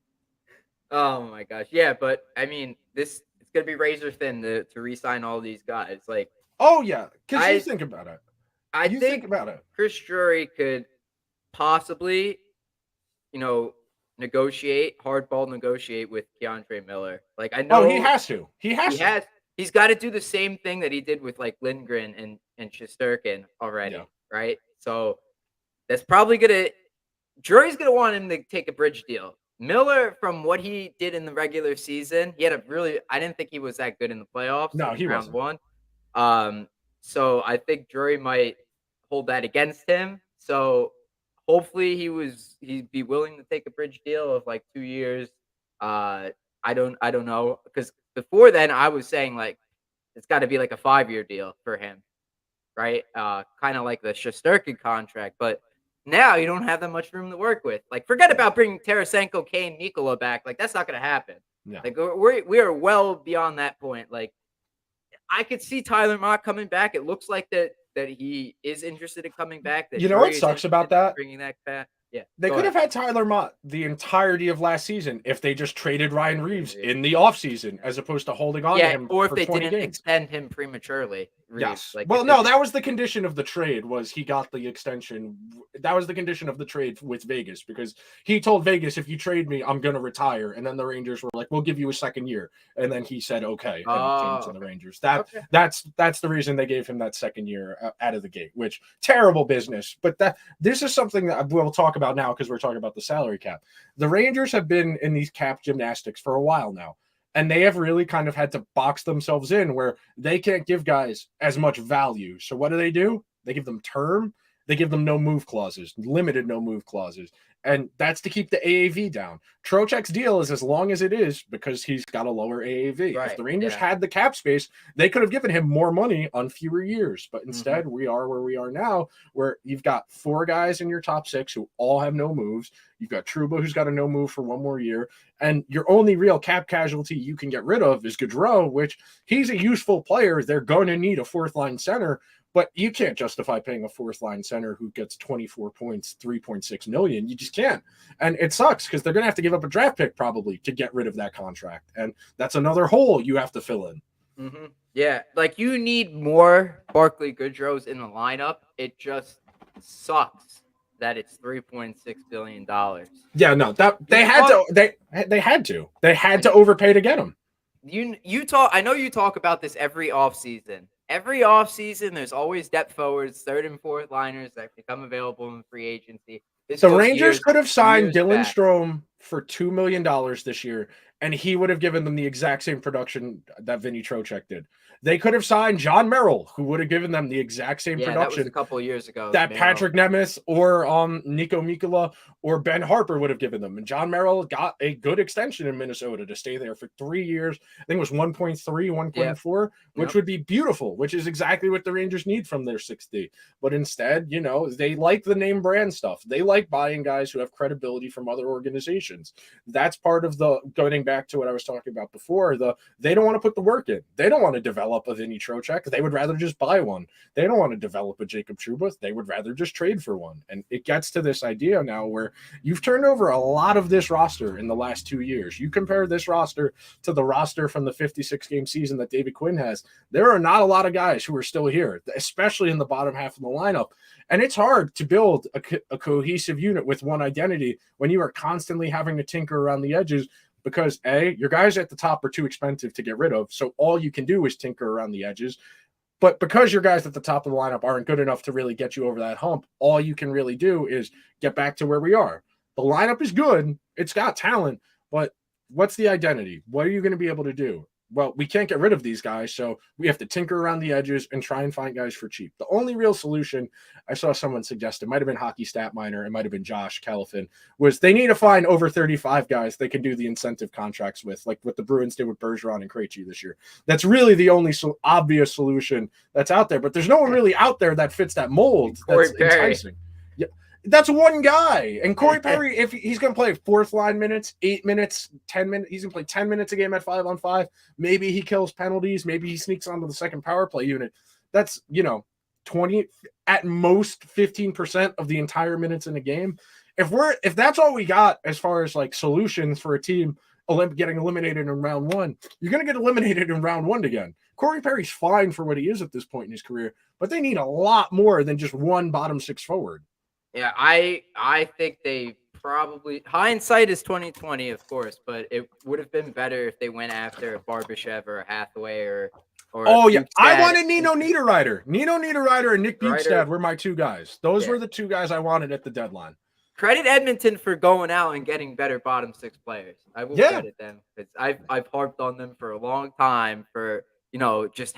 Oh my gosh. Yeah, but I mean, it's gonna be razor thin to re-sign all these guys. Like, oh yeah, because you think about it. I think about it. Chris Drury could possibly, hardball negotiate with Keandre Miller. Like, I know he has to. He's got to do the same thing that he did with like Lindgren and Shesterkin already, right? So that's probably Drury's gonna want him to take a bridge deal. Miller, from what he did in the regular season, I didn't think he was that good in the playoffs. No, he round wasn't. one. So I think Drury might hold that against him. So hopefully he'd be willing to take a bridge deal of like 2 years. I don't know, because before then I was saying like it's got to be like a 5-year deal for him, right? Kind of like the Shesterkin contract, but now you don't have that much room to work with. Like, forget about bringing Tarasenko, Kane, Nikola back. Like, that's not going to happen. Yeah. Like, we are well beyond that point. Like, I could see Tyler Mott coming back. It looks like that he is interested in coming back. That what sucks about that? Bringing that back. Yeah, they could have had Tyler Mott the entirety of last season if they just traded Ryan Reeves in the offseason as opposed to holding on to him. Or if for they 20 didn't games. extend him prematurely. Reeves. Yes. Like, well, no, that was the condition of the trade. Was he got the extension? That was the condition of the trade with Vegas, because he told Vegas, if you trade me, I'm going to retire. And then the Rangers were like, we'll give you a second year. And then he said, okay, and came to the Rangers. That's the reason they gave him that second year out of the gate, which terrible business. But this is something that we'll talk about now, because we're talking about the salary cap. The Rangers have been in these cap gymnastics for a while now. And they have really kind of had to box themselves in where they can't give guys as much value. So what do? They give them term. They give them no move clauses, limited no move clauses. And that's to keep the AAV down. Trocheck's deal is as long as it is because he's got a lower AAV. Right, if the Rangers had the cap space, they could have given him more money on fewer years. But instead, we are where we are now, where you've got 4 guys in your top 6 who all have no moves. You've got Trouba, who's got a no move for 1 more year. And your only real cap casualty you can get rid of is Gaudreau, which he's a useful player. They're going to need a 4th-line center. But you can't justify paying a 4th-line center who gets 24 points, $3.6 million. You just can't. And it sucks because they're going to have to give up a draft pick probably to get rid of that contract. And that's another hole you have to fill in. Mm-hmm. Yeah, like you need more Barclay Goodrows in the lineup. It just sucks that it's $3.6 billion. Yeah, no, they had to overpay to get him. I know you talk about this every offseason. Every offseason, there's always depth forwards, 3rd and 4th liners that become available in free agency. The Rangers could have signed Dylan Strome for $2 million this year, and he would have given them the exact same production that Vinny Trocheck did. They could have signed John Merrill, who would have given them the exact same production. That was a couple of years ago. That Patrick Nemeth or Nico Mikkola or Ben Harper would have given them. And John Merrill got a good extension in Minnesota to stay there for 3 years. I think it was 1.3, 1.4, which would be beautiful, which is exactly what the Rangers need from their 6D. But instead, they like the name brand stuff. They like buying guys who have credibility from other organizations. That's part of going back to what I was talking about before, they don't want to put the work in. They don't want to develop a Vinny Trocheck. They would rather just buy one. They don't want to develop a Jacob Trouba. They would rather just trade for one. And it gets to this idea now where you've turned over a lot of this roster in the last 2 years. You compare this roster to the roster from the 56-game season that David Quinn has. There are not a lot of guys who are still here, especially in the bottom half of the lineup. And it's hard to build a cohesive unit with one identity when you are constantly having to tinker around the edges because your guys at the top are too expensive to get rid of. So all you can do is tinker around the edges. But because your guys at the top of the lineup aren't good enough to really get you over that hump, all you can really do is get back to where we are. The lineup is good. It's got talent, but what's the identity? What are you going to be able to do? Well, we can't get rid of these guys, so we have to tinker around the edges and try and find guys for cheap. The only real solution I saw someone suggest, it might have been Hockey Stat Miner, it might have been Josh Califin, was they need to find over 35 guys they can do the incentive contracts with, like what the Bruins did with Bergeron and Krejci this year. That's really the only obvious solution that's out there, but there's no one really out there that fits that mold that's enticing. Yeah. That's one guy. And Corey Perry, if he's going to play fourth line minutes, 8 minutes, 10 minutes, he's going to play 10 minutes a game at 5-on-5. Maybe he kills penalties. Maybe he sneaks onto the second power play unit. That's, 20, at most 15% of the entire minutes in a game. If that's all we got as far as like solutions for a team getting eliminated in round one, you're going to get eliminated in round one again. Corey Perry's fine for what he is at this point in his career, but they need a lot more than just one bottom six forward. Yeah, I think they probably, hindsight is 2020, of course, but it would have been better if they went after a Barbashev or a Hathaway or oh yeah, I wanted Nino Niederreiter. Nino Niederreiter and Nick Bjugstad were my two guys. Those were the two guys I wanted at the deadline. Credit Edmonton for going out and getting better bottom six players. I will credit them. I've harped on them for a long time for just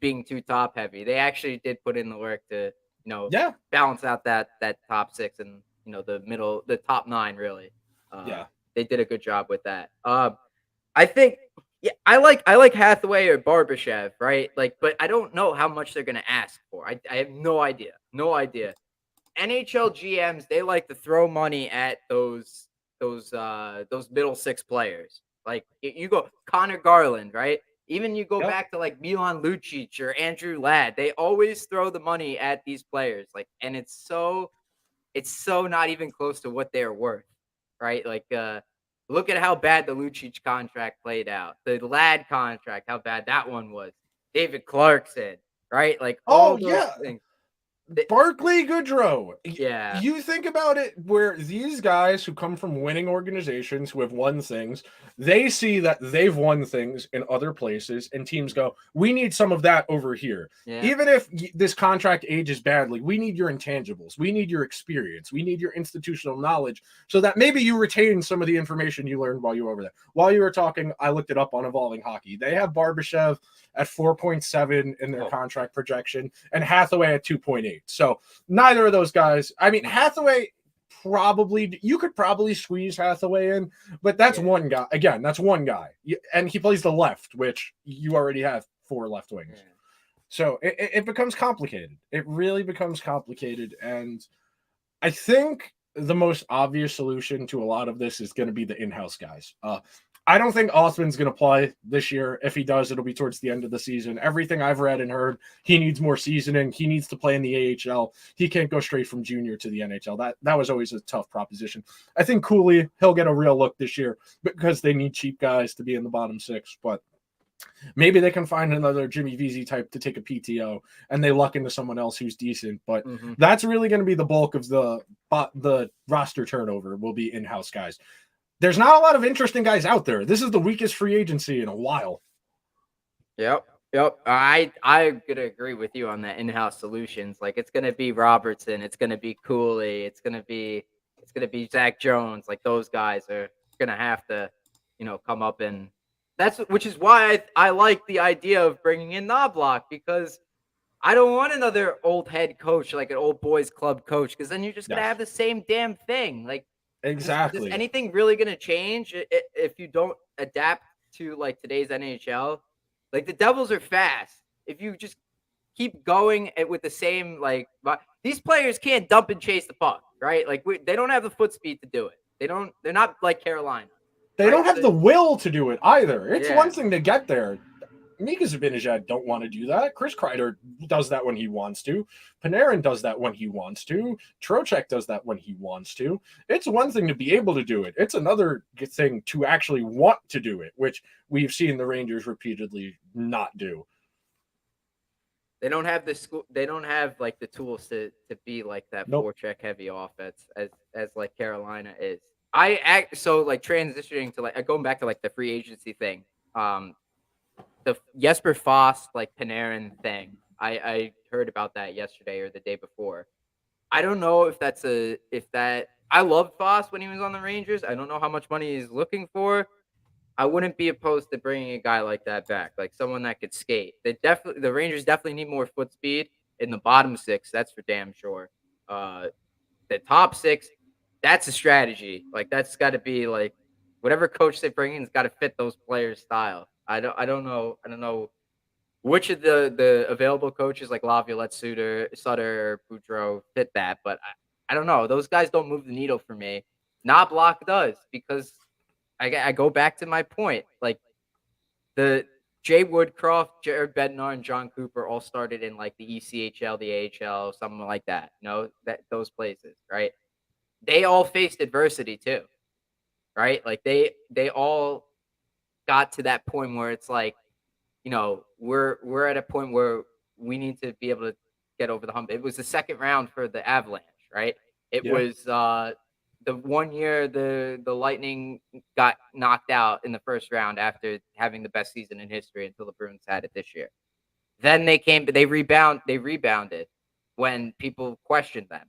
being too top heavy. They actually did put in the work to balance out that top six and the top nine really. They did a good job with that. I think I like Hathaway or Barbashev, right? But I don't know how much they're gonna ask for. I have no idea. NHL GMs, they like to throw money at those middle six players. Like you go Connor Garland, right? Even you go back to like Milan Lucic or Andrew Ladd, they always throw the money at these players. And it's so not even close to what they're worth, right? Look at how bad the Lucic contract played out. The Ladd contract, how bad that one was. David Clarkson, right? All those things. Barclay Goodrow. Yeah. You think about it where these guys who come from winning organizations who have won things, they see that they've won things in other places and teams go, we need some of that over here. Yeah. Even if this contract ages badly, we need your intangibles. We need your experience. We need your institutional knowledge so that maybe you retain some of the information you learned while you were over there. While you were talking, I looked it up on Evolving Hockey. They have Barbashev at 4.7 in their contract projection and Hathaway at 2.8. So neither of those guys, I mean, Hathaway you could probably squeeze Hathaway in, but that's one guy. Again, that's one guy. And he plays the left, which you already have 4 left wings. Yeah. So it becomes complicated. It really becomes complicated. And I think the most obvious solution to a lot of this is going to be the in-house guys. I don't think Othman's going to play this year. If he does, it'll be towards the end of the season. Everything I've read and heard, he needs more seasoning. He needs to play in the AHL. He can't go straight from junior to the NHL. That was always a tough proposition. I think Cooley, he'll get a real look this year because they need cheap guys to be in the bottom 6. But maybe they can find another Jimmy Vesey type to take a PTO and they luck into someone else who's decent. But that's really going to be the bulk of the roster turnover will be in-house guys. There's not a lot of interesting guys out there. This is the weakest free agency in a while. Yep. I'm gonna agree with you on that in-house solutions. It's gonna be Robertson, it's gonna be Cooley, it's gonna be Zach Jones. Those guys are gonna have to, come up, and which is why I like the idea of bringing in Knobloch, because I don't want another old head coach, like an old boys club coach, because then you're just gonna have the same damn thing. Exactly. Is anything really going to change if you don't adapt to today's NHL? The Devils are fast. If you just keep going with the same these players can't dump and chase the puck, right? They don't have the foot speed to do it. They're not like Carolina. They don't have the will to do it either. It's one thing to get there. Mika Zibanejad don't want to do that. Chris Kreider does that when he wants to. Panarin does that when he wants to. Trocheck does that when he wants to. It's one thing to be able to do it. It's another thing to actually want to do it, which we've seen the Rangers repeatedly not do. They don't have They don't have the tools to be that forecheck heavy offense as Carolina is. So like transitioning to like going back to like the free agency thing. The Jesper Foss like Panarin thing. I heard about that yesterday or the day before. I don't know if that I loved Foss when he was on the Rangers. I don't know how much money he's looking for. I wouldn't be opposed to bringing a guy like that back, like someone that could skate. The Rangers definitely need more foot speed in the bottom six. That's for damn sure. Uh, the top six, that's a strategy. Like that's got to be like whatever coach they bring in's got to fit those players' style. I don't know which of the available coaches like Laviolette, Sutter, or Boudreaux fit that, but I don't know. Those guys don't move the needle for me. Knobloch does because I go back to my point. Like the Jay Woodcroft, Jared Bednar, and John Cooper all started in like the ECHL, the AHL, something like that. You know, that those places, right? They all faced adversity too, right? Like they all got to that point where it's like, you know, we're at a point where we need to be able to get over the hump. It was the second round for the Avalanche, right? It Yeah. was the 1 year the Lightning got knocked out in the first round after having the best season in history until the Bruins had it this year. Then they rebounded when people questioned them.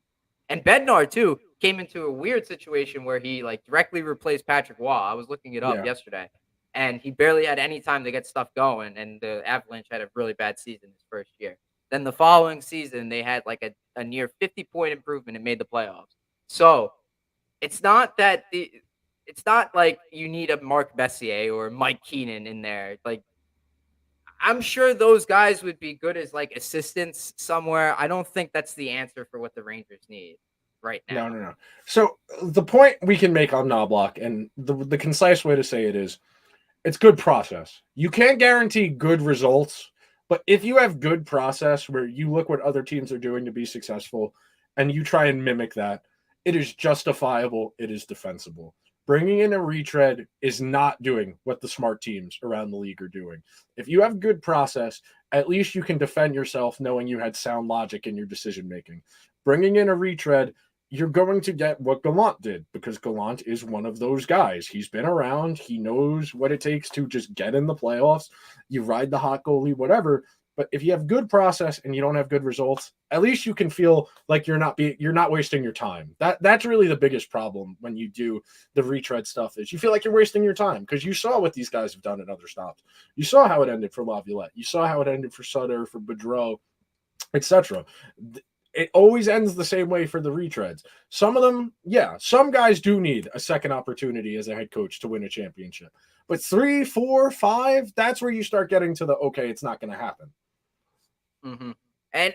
And Bednar too came into a weird situation where he like directly replaced Patrick Waugh. I was looking it up yesterday, and he barely had any time to get stuff going. And the Avalanche had a really bad season his first year. Then the following season, they had like a near 50-point improvement and made the playoffs. So it's not that it's not like you need a Mark Messier or Mike Keenan in there. Like I'm sure those guys would be good as like assistants somewhere. I don't think that's the answer for what the Rangers need right No, now. no, no. So the point we can make on Knobloch, and the concise way to say it is, it's good process. You can't guarantee good results, but if you have good process where you look what other teams are doing to be successful and you try and mimic that, it is justifiable. It is defensible. Bringing in a retread is not doing what the smart teams around the league are doing. If you have good process, at least you can defend yourself knowing you had sound logic in your decision making. Bringing in a retread, you're going to get what Gallant did because Gallant is one of those guys. He's been around. He knows what it takes to just get in the playoffs. You ride the hot goalie, whatever. But if you have good process and you don't have good results, at least you can feel like you're not wasting your time. That's really the biggest problem when you do the retread stuff is you feel like you're wasting your time because you saw what these guys have done at other stops. You saw how it ended for Laviolette. You saw how it ended for Sutter, for Boudreaux, etc. It always ends the same way for the retreads. Some of them, yeah, some guys do need a second opportunity as a head coach to win a championship. But 3, 4, 5, that's where you start getting to the okay, it's not going to happen. Mm-hmm. And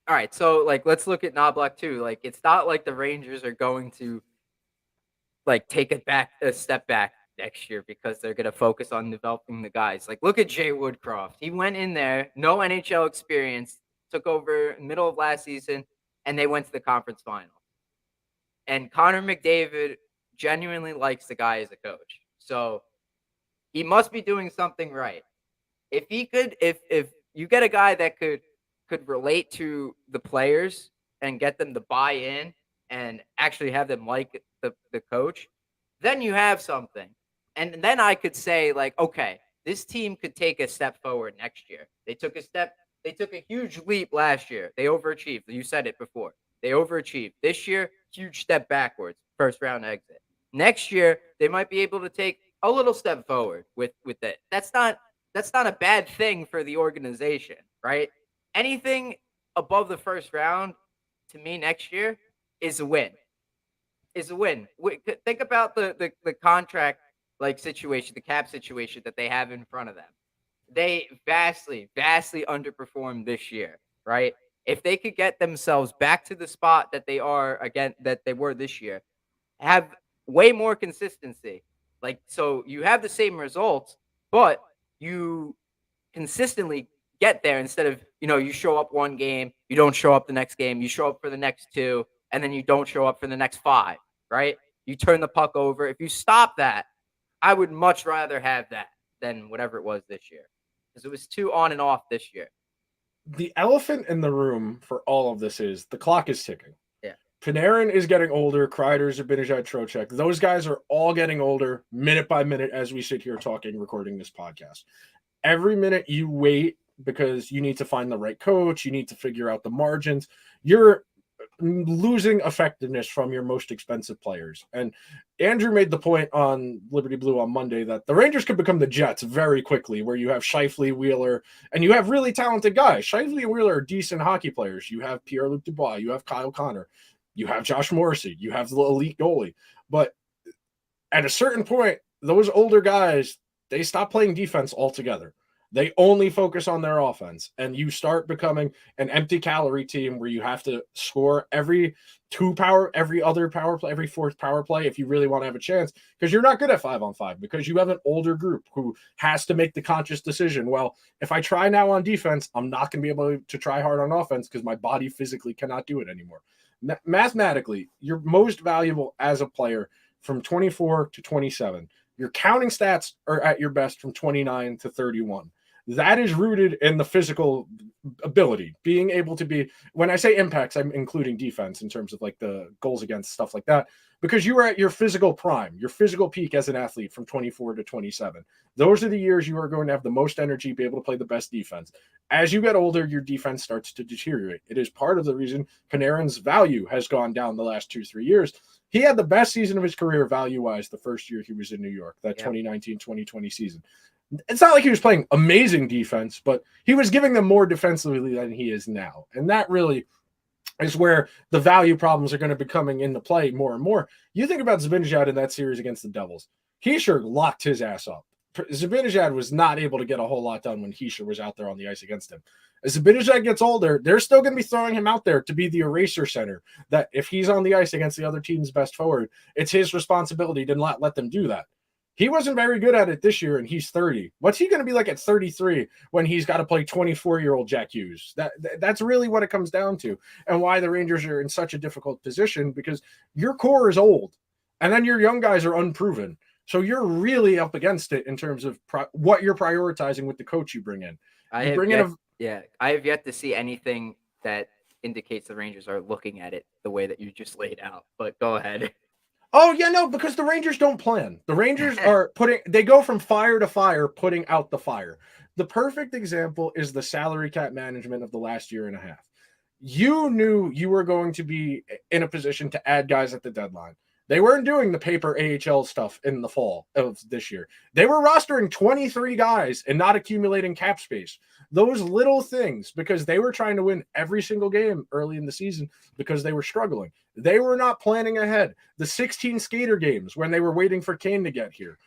all right, so like let's look at Knobloch too. Like it's not like the Rangers are going to like take a step back next year because they're going to focus on developing the guys. Like look at Jay Woodcroft. He went in there, no NHL experience, took over middle of last season, and they went to the conference final. And Connor McDavid genuinely likes the guy as a coach. So he must be doing something right. If he could, if you get a guy that could relate to the players and get them to buy in and actually have them like the coach, then you have something. And then I could say, like, okay, this team could take a step forward next year. They took a huge leap last year. They overachieved. You said it before. They overachieved. This year, huge step backwards, first round exit. Next year, they might be able to take a little step forward with it. That's not a bad thing for the organization, right? Anything above the first round to me next year is a win. Is a win. Think about the contract like situation, the cap situation that they have in front of them. They vastly underperformed this year, right? If they could get themselves back to the spot that they are again that they were this year, have way more consistency. Like so you have the same results, but you consistently get there instead of, you know, you show up one game, you don't show up the next game, you show up for the next two, and then you don't show up for the next five, right? You turn the puck over. If you stop that, I would much rather have that than whatever it was this year because it was too on and off this year. The elephant in the room for all of this is the clock is ticking. Yeah. Panarin is getting older. Kreider, Zibanejad, Trocheck. Those guys are all getting older minute by minute as we sit here talking, recording this podcast. Every minute you wait because you need to find the right coach, you need to figure out the margins, you're losing effectiveness from your most expensive players. And Andrew made the point on Liberty Blue on Monday that the Rangers could become the Jets very quickly, where you have Scheifele, Wheeler, and you have really talented guys. Scheifele and Wheeler are decent hockey players. You have Pierre-Luc Dubois, you have Kyle Connor, you have Josh Morrissey, you have the elite goalie. But at a certain point, those older guys, they stop playing defense altogether. They only focus on their offense, and you start becoming an empty calorie team where you have to score every other power play, every fourth power play if you really want to have a chance, because you're not good at 5-on-5, because you have an older group who has to make the conscious decision. Well, if I try now on defense, I'm not going to be able to try hard on offense because my body physically cannot do it anymore. Mathematically, you're most valuable as a player from 24 to 27. Your counting stats are at your best from 29 to 31. That is rooted in the physical ability, being able to be, when I say impacts, I'm including defense in terms of like the goals against, stuff like that, because you are at your physical prime, your physical peak as an athlete from 24 to 27. Those are the years you are going to have the most energy, be able to play the best defense. As you get older, your defense starts to deteriorate. It is part of the reason Panarin's value has gone down the last 2-3 years. He had the best season of his career value-wise the first year he was in New York, that 2019-2020 season. It's not like he was playing amazing defense, but he was giving them more defensively than he is now. And that really is where the value problems are going to be coming into play more and more. You think about Zibanejad in that series against the Devils. Hischier locked his ass up. Zibanejad was not able to get a whole lot done when Hischier was out there on the ice against him. As Zibanejad gets older, they're still going to be throwing him out there to be the eraser center, that if he's on the ice against the other team's best forward, it's his responsibility to not let them do that. He wasn't very good at it this year, and he's 30. What's he going to be like at 33 when he's got to play 24-year-old Jack Hughes? That's really what it comes down to, and why the Rangers are in such a difficult position, because your core is old, and then your young guys are unproven. So you're really up against it in terms of what you're prioritizing with the coach you bring in. I have yet to see anything that indicates the Rangers are looking at it the way that you just laid out. But go ahead. Oh, yeah, no, because the Rangers don't plan. The Rangers they go from fire to fire, putting out the fire. The perfect example is the salary cap management of the last year and a half. You knew you were going to be in a position to add guys at the deadline. They weren't doing the paper AHL stuff in the fall of this year. They were rostering 23 guys and not accumulating cap space. Those little things, because they were trying to win every single game early in the season because they were struggling. They were not planning ahead. The 16 skater games when they were waiting for Kane to get here.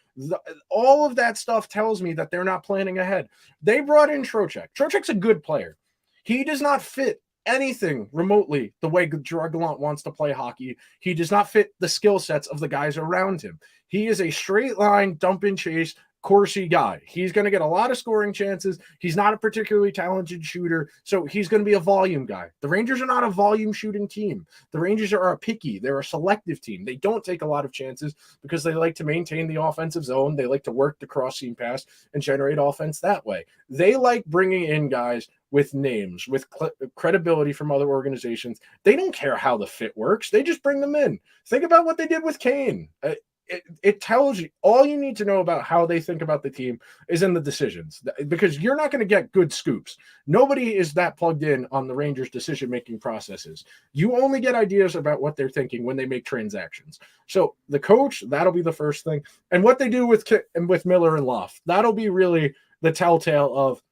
All of that stuff tells me that they're not planning ahead. They brought in Trocheck. Trocheck's a good player. He does not fit anything remotely the way Gerard Gallant wants to play hockey. He does not fit the skill sets of the guys around him. He is a straight line, dump and chase, coursey guy. He's going to get a lot of scoring chances. He's not a particularly talented shooter, so he's going to be a volume guy. The Rangers are not a volume shooting team. The Rangers are a picky. They're a selective team. They don't take a lot of chances because they like to maintain the offensive zone. They like to work the cross-seam pass and generate offense that way. They like bringing in guys with names, with credibility from other organizations. They don't care how the fit works. They just bring them in. Think about what they did with Kane. It tells you all you need to know about how they think about the team is in the decisions, because you're not going to get good scoops. Nobody is that plugged in on the Rangers' decision-making processes. You only get ideas about what they're thinking when they make transactions. So the coach, that'll be the first thing. And what they do with Miller and Loft, that'll be really the telltale of,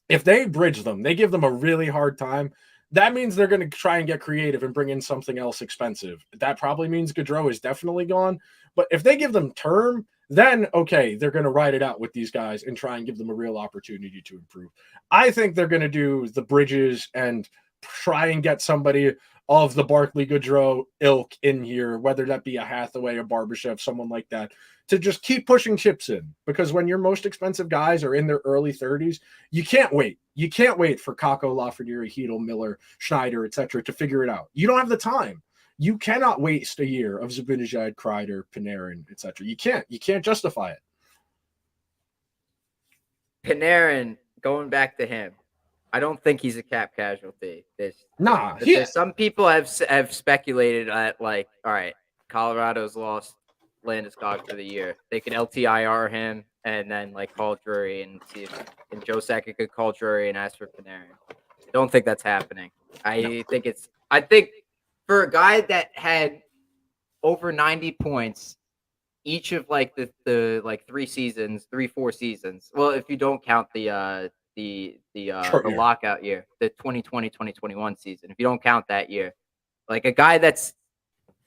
if they bridge them, they give them a really hard time, that means they're going to try and get creative and bring in something else expensive. That probably means Gaudreau is definitely gone. But if they give them term, then, okay, they're going to ride it out with these guys and try and give them a real opportunity to improve. I think they're going to do the bridges and try and get somebody of the Barkley Gaudreau ilk in here, whether that be a Hathaway, a Barbashev, someone like that, to just keep pushing chips in. Because when your most expensive guys are in their early 30s, you can't wait. You can't wait for Kakko, Lafreniere, Hedel, Miller, Schneider, etc. to figure it out. You don't have the time. You cannot waste a year of Zibanejad, Kreider, Panarin, etc. You can't. You can't justify it. Panarin, going back to him, I don't think he's a cap casualty. Nah, There's some people have speculated at like, all right, Colorado's lost Landeskog for the year. They could LTIR him and then like call Drury and see if and Joe Sakic could call Drury and ask for Panarin. I don't think that's happening. I think for a guy that had over 90 points each of like the like 4 seasons. Well, if you don't count the lockout year, the 2020-2021 season. If you don't count that year, like a guy that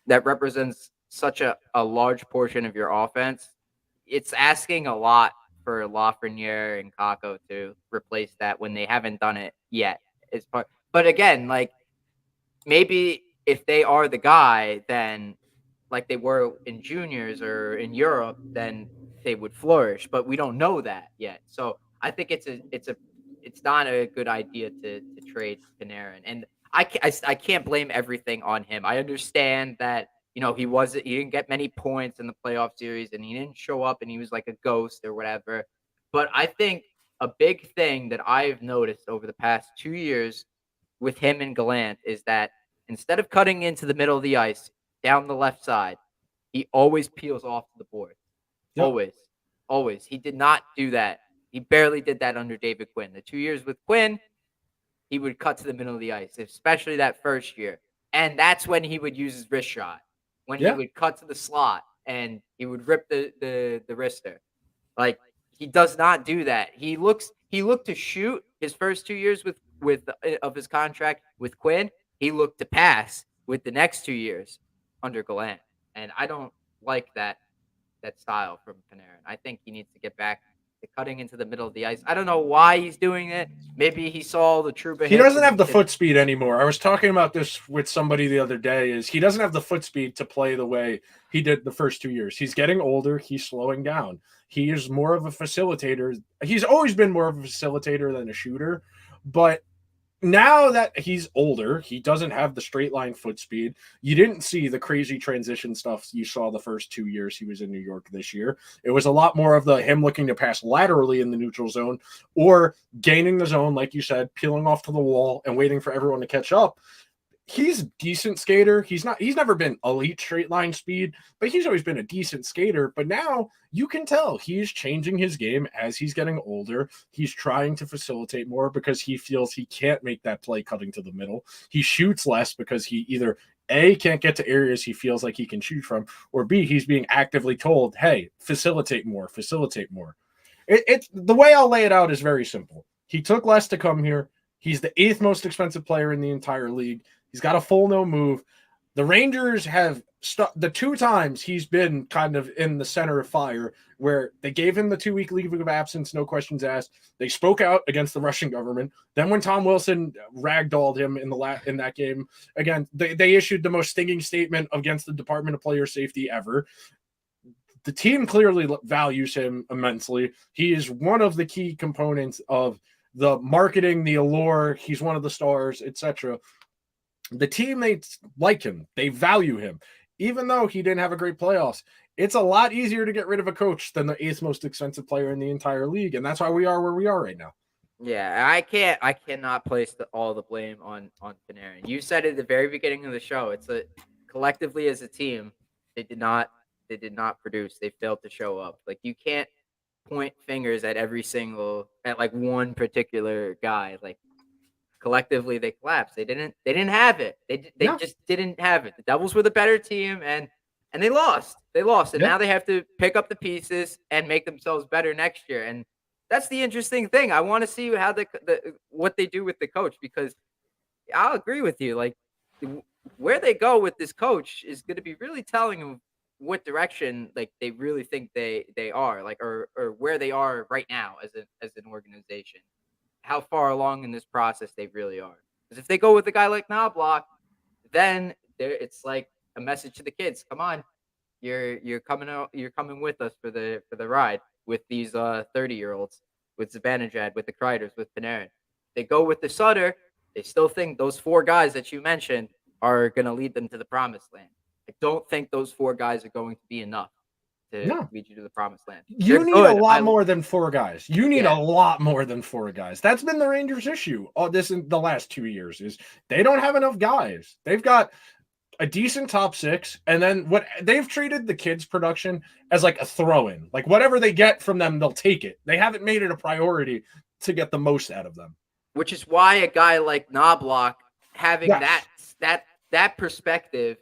represents such a large portion of your offense, it's asking a lot for Lafreniere and Kakko to replace that when they haven't done it yet. But again, like maybe if they are the guy, then like they were in juniors or in Europe, then they would flourish. But we don't know that yet. So I think it's not a good idea to trade Panarin. And I can't blame everything on him. I understand that he didn't get many points in the playoff series and he didn't show up and he was like a ghost or whatever. But I think a big thing that I've noticed over the past 2 years with him and Gallant is that instead of cutting into the middle of the ice down the left side, he always peels off the board. Yep. Always. He did not do that. He barely did that under David Quinn. The 2 years with Quinn, he would cut to the middle of the ice, especially that first year. And that's when he would use his wrist shot, when he would cut to the slot and he would rip the wrister. Like, he does not do that. He looked to shoot his first 2 years of his contract with Quinn. He looked to pass with the next 2 years under Gallant. And I don't like that style from Panarin. I think he needs to get back to cutting into the middle of the ice. I don't know why he's doing it. Maybe he saw the Trouba. He doesn't have the foot speed anymore. I was talking about this with somebody the other day. Is he doesn't have the foot speed to play the way he did the first 2 years. He's getting older. He's slowing down. He is more of a facilitator. He's always been more of a facilitator than a shooter, but now that he's older, he doesn't have the straight line foot speed. You didn't see the crazy transition stuff you saw the first 2 years he was in New York this year. It was a lot more of him looking to pass laterally in the neutral zone or gaining the zone, like you said, peeling off to the wall and waiting for everyone to catch up. He's a decent skater. He's never been elite straight line speed, but he's always been a decent skater. But now you can tell he's changing his game as he's getting older. He's trying to facilitate more because he feels he can't make that play cutting to the middle. He shoots less because he either A, can't get to areas he feels like he can shoot from, or B, he's being actively told, hey, facilitate more. It's the way I'll lay it out is very simple. He took less to come here. He's the 8th most expensive player in the entire league. He's got a full no move. The Rangers have the 2 times he's been kind of in the center of fire where they gave him the 2-week leave of absence, no questions asked. They spoke out against the Russian government. Then when Tom Wilson ragdolled him in that game, again, they issued the most stinging statement against the Department of Player Safety ever. The team clearly values him immensely. He is one of the key components of the marketing, the allure. He's one of the stars, etc. The teammates like him. They value him. Even though he didn't have a great playoffs, it's a lot easier to get rid of a coach than the 8th most expensive player in the entire league. And that's why we are where we are right now. Yeah, I cannot place all the blame on Panarin. You said at the very beginning of the show, it's collectively as a team, they did not produce. They failed to show up. Like, you can't point fingers at like one particular guy. Like, collectively they collapsed. They didn't have it. They just didn't have it. The Devils were the better team and they lost. And now they have to pick up the pieces and make themselves better next year. And that's the interesting thing. I want to see how what they do with the coach, because I'll agree with you. Like, where they go with this coach is going to be really telling of what direction like they really think they are, like or where they are right now as an organization. How far along in this process they really are. Because if they go with a guy like Knobloch, then it's like a message to the kids: come on, you're coming out, you're coming with us for the ride with these 30-year-olds, with Zibanejad, with the Kreiders, with Panarin. They go with the Sutter. They still think those 4 guys that you mentioned are going to lead them to the promised land. I don't think those 4 guys are going to be enough to No. lead you to the promised land. You They're need good. a lot more than 4 guys. You need a Yeah. lot more than 4 guys. That's been the Rangers' issue all this in the last 2 years is they don't have enough guys. They've got a decent top 6, and then what they've treated the kids' production as like a throw-in. Like whatever they get from them, they'll take it. They haven't made it a priority to get the most out of them. Which is why a guy like Knobloch having Yes. that perspective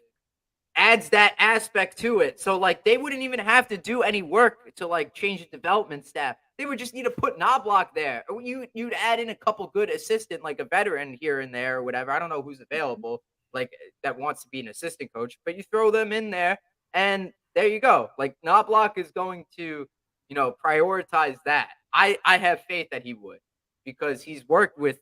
adds that aspect to it. So like they wouldn't even have to do any work to like change the development staff. They would just need to put Knobloch there. Or you'd add in a couple good assistant, like a veteran here and there or whatever. I don't know who's available, like that wants to be an assistant coach, but you throw them in there and there you go. Like Knobloch is going to, prioritize that. I have faith that he would because he's worked with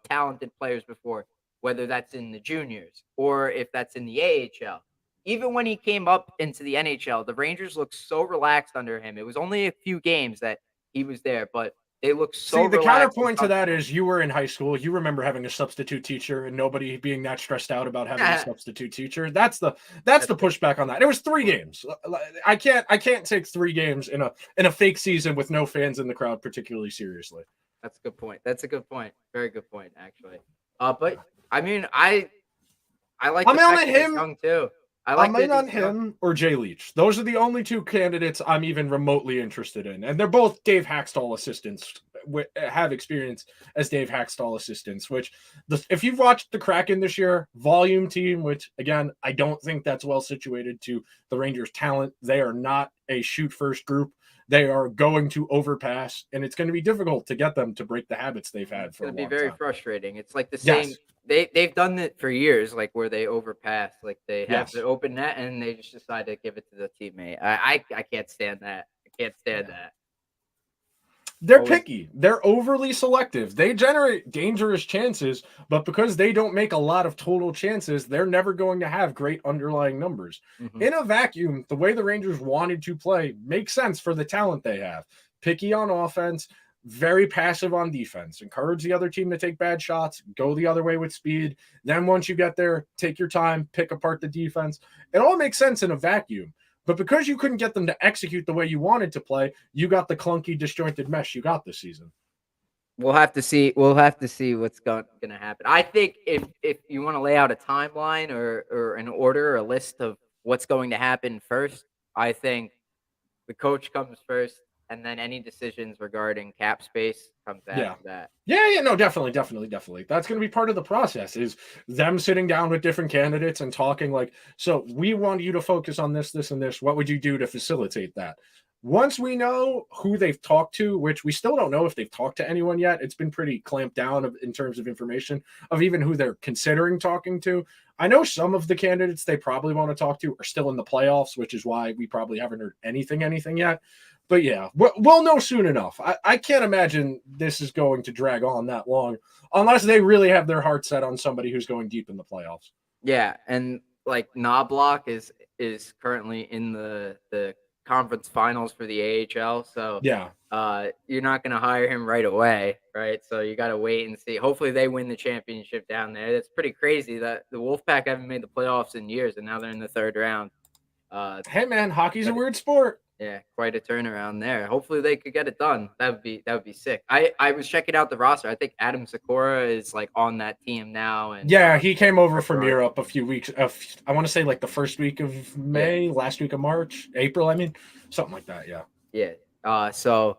talented players before, whether that's in the juniors or if that's in the AHL. Even when he came up into the NHL, the Rangers looked so relaxed under him. It was only a few games that he was there, but they looked so See, the relaxed. counterpoint to that is you were in high school. You remember having a substitute teacher and nobody being that stressed out about having a substitute teacher. That's the pushback on that. It was 3 games. I can't take 3 games in a fake season with no fans in the crowd particularly seriously. That's a good point. That's a good point. Very good point, actually. But I mean, I like the fact that he's young too. I'm in on him or Jay Leach. Those are the only 2 candidates I'm even remotely interested in, and they're both Dave Haxtell assistants. Have experience as Dave Haxtell assistants. Which, if you've watched the Kraken this year, volume team, which again I don't think that's well situated to the Rangers' talent. They are not a shoot first group. They are going to overpass, and it's going to be difficult to get them to break the habits they've had for a long time. It's going to be very frustrating. It's like the same. Yes. They've done it for years, like where they overpass, like they have the open net and they just decide to give it to the teammate. I can't stand that. I can't stand that. They're picky. They're overly selective. They generate dangerous chances, but because they don't make a lot of total chances, they're never going to have great underlying numbers. Mm-hmm. In a vacuum, the way the Rangers wanted to play makes sense for the talent they have. Picky on offense, very passive on defense. Encourage the other team to take bad shots, go the other way with speed. Then once you get there, take your time, pick apart the defense. It all makes sense in a vacuum. But because you couldn't get them to execute the way you wanted to play, you got the clunky, disjointed mesh you got this season. We'll have to see. We'll have to see what's going to happen. I think if you want to lay out a timeline or an order or a list of what's going to happen first, I think the coach comes first, and then any decisions regarding cap space comes after that. Yeah, no, definitely. That's going to be part of the process is them sitting down with different candidates and talking like, so we want you to focus on this, this, and this. What would you do to facilitate that? Once we know who they've talked to, which we still don't know if they've talked to anyone yet, it's been pretty clamped down in terms of information of even who they're considering talking to. I know some of the candidates they probably want to talk to are still in the playoffs, which is why we probably haven't heard anything yet. But yeah, we'll know soon enough. I can't imagine this is going to drag on that long unless they really have their heart set on somebody who's going deep in the playoffs. Yeah, and like Knobloch is currently in the conference finals for the AHL. So yeah, you're not going to hire him right away, right? So you got to wait and see. Hopefully they win the championship down there. That's pretty crazy that the Wolfpack haven't made the playoffs in years, and now they're in the 3rd round. Hey man, hockey's a weird sport. Yeah, quite a turnaround there. Hopefully they could get it done. That would be sick. I was checking out the roster. I think Adam Sikora is like on that team now. And yeah, he came over from Europe a few weeks. I want to say like the first week of May, last week of March, April. I mean, something like that. Yeah. Yeah. So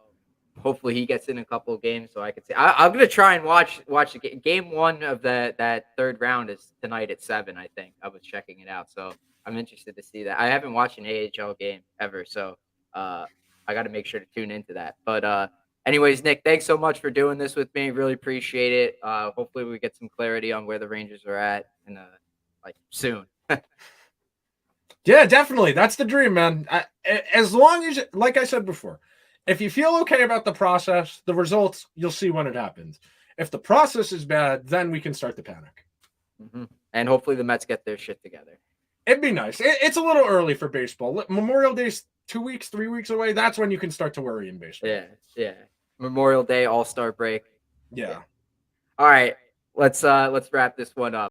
hopefully he gets in a couple of games so I can see. I'm gonna try and watch the game 1 of that 3rd round is tonight at 7. I think I was checking it out. So I'm interested to see that. I haven't watched an AHL game ever, so. I got to make sure to tune into that. But anyways, Nick, thanks so much for doing this with me. Really appreciate it. Hopefully we get some clarity on where the Rangers are at and like soon. Yeah, definitely. That's the dream, man. As long as, like I said before, if you feel okay about the process, the results, you'll see when it happens. If the process is bad, then we can start to panic. Mm-hmm. And hopefully the Mets get their shit together. It'd be nice. It's a little early for baseball. Memorial Day's 2 weeks, 3 weeks away. That's when you can start to worry in baseball. Yeah. Memorial Day, All-Star break. Yeah. All right. Let's wrap this one up.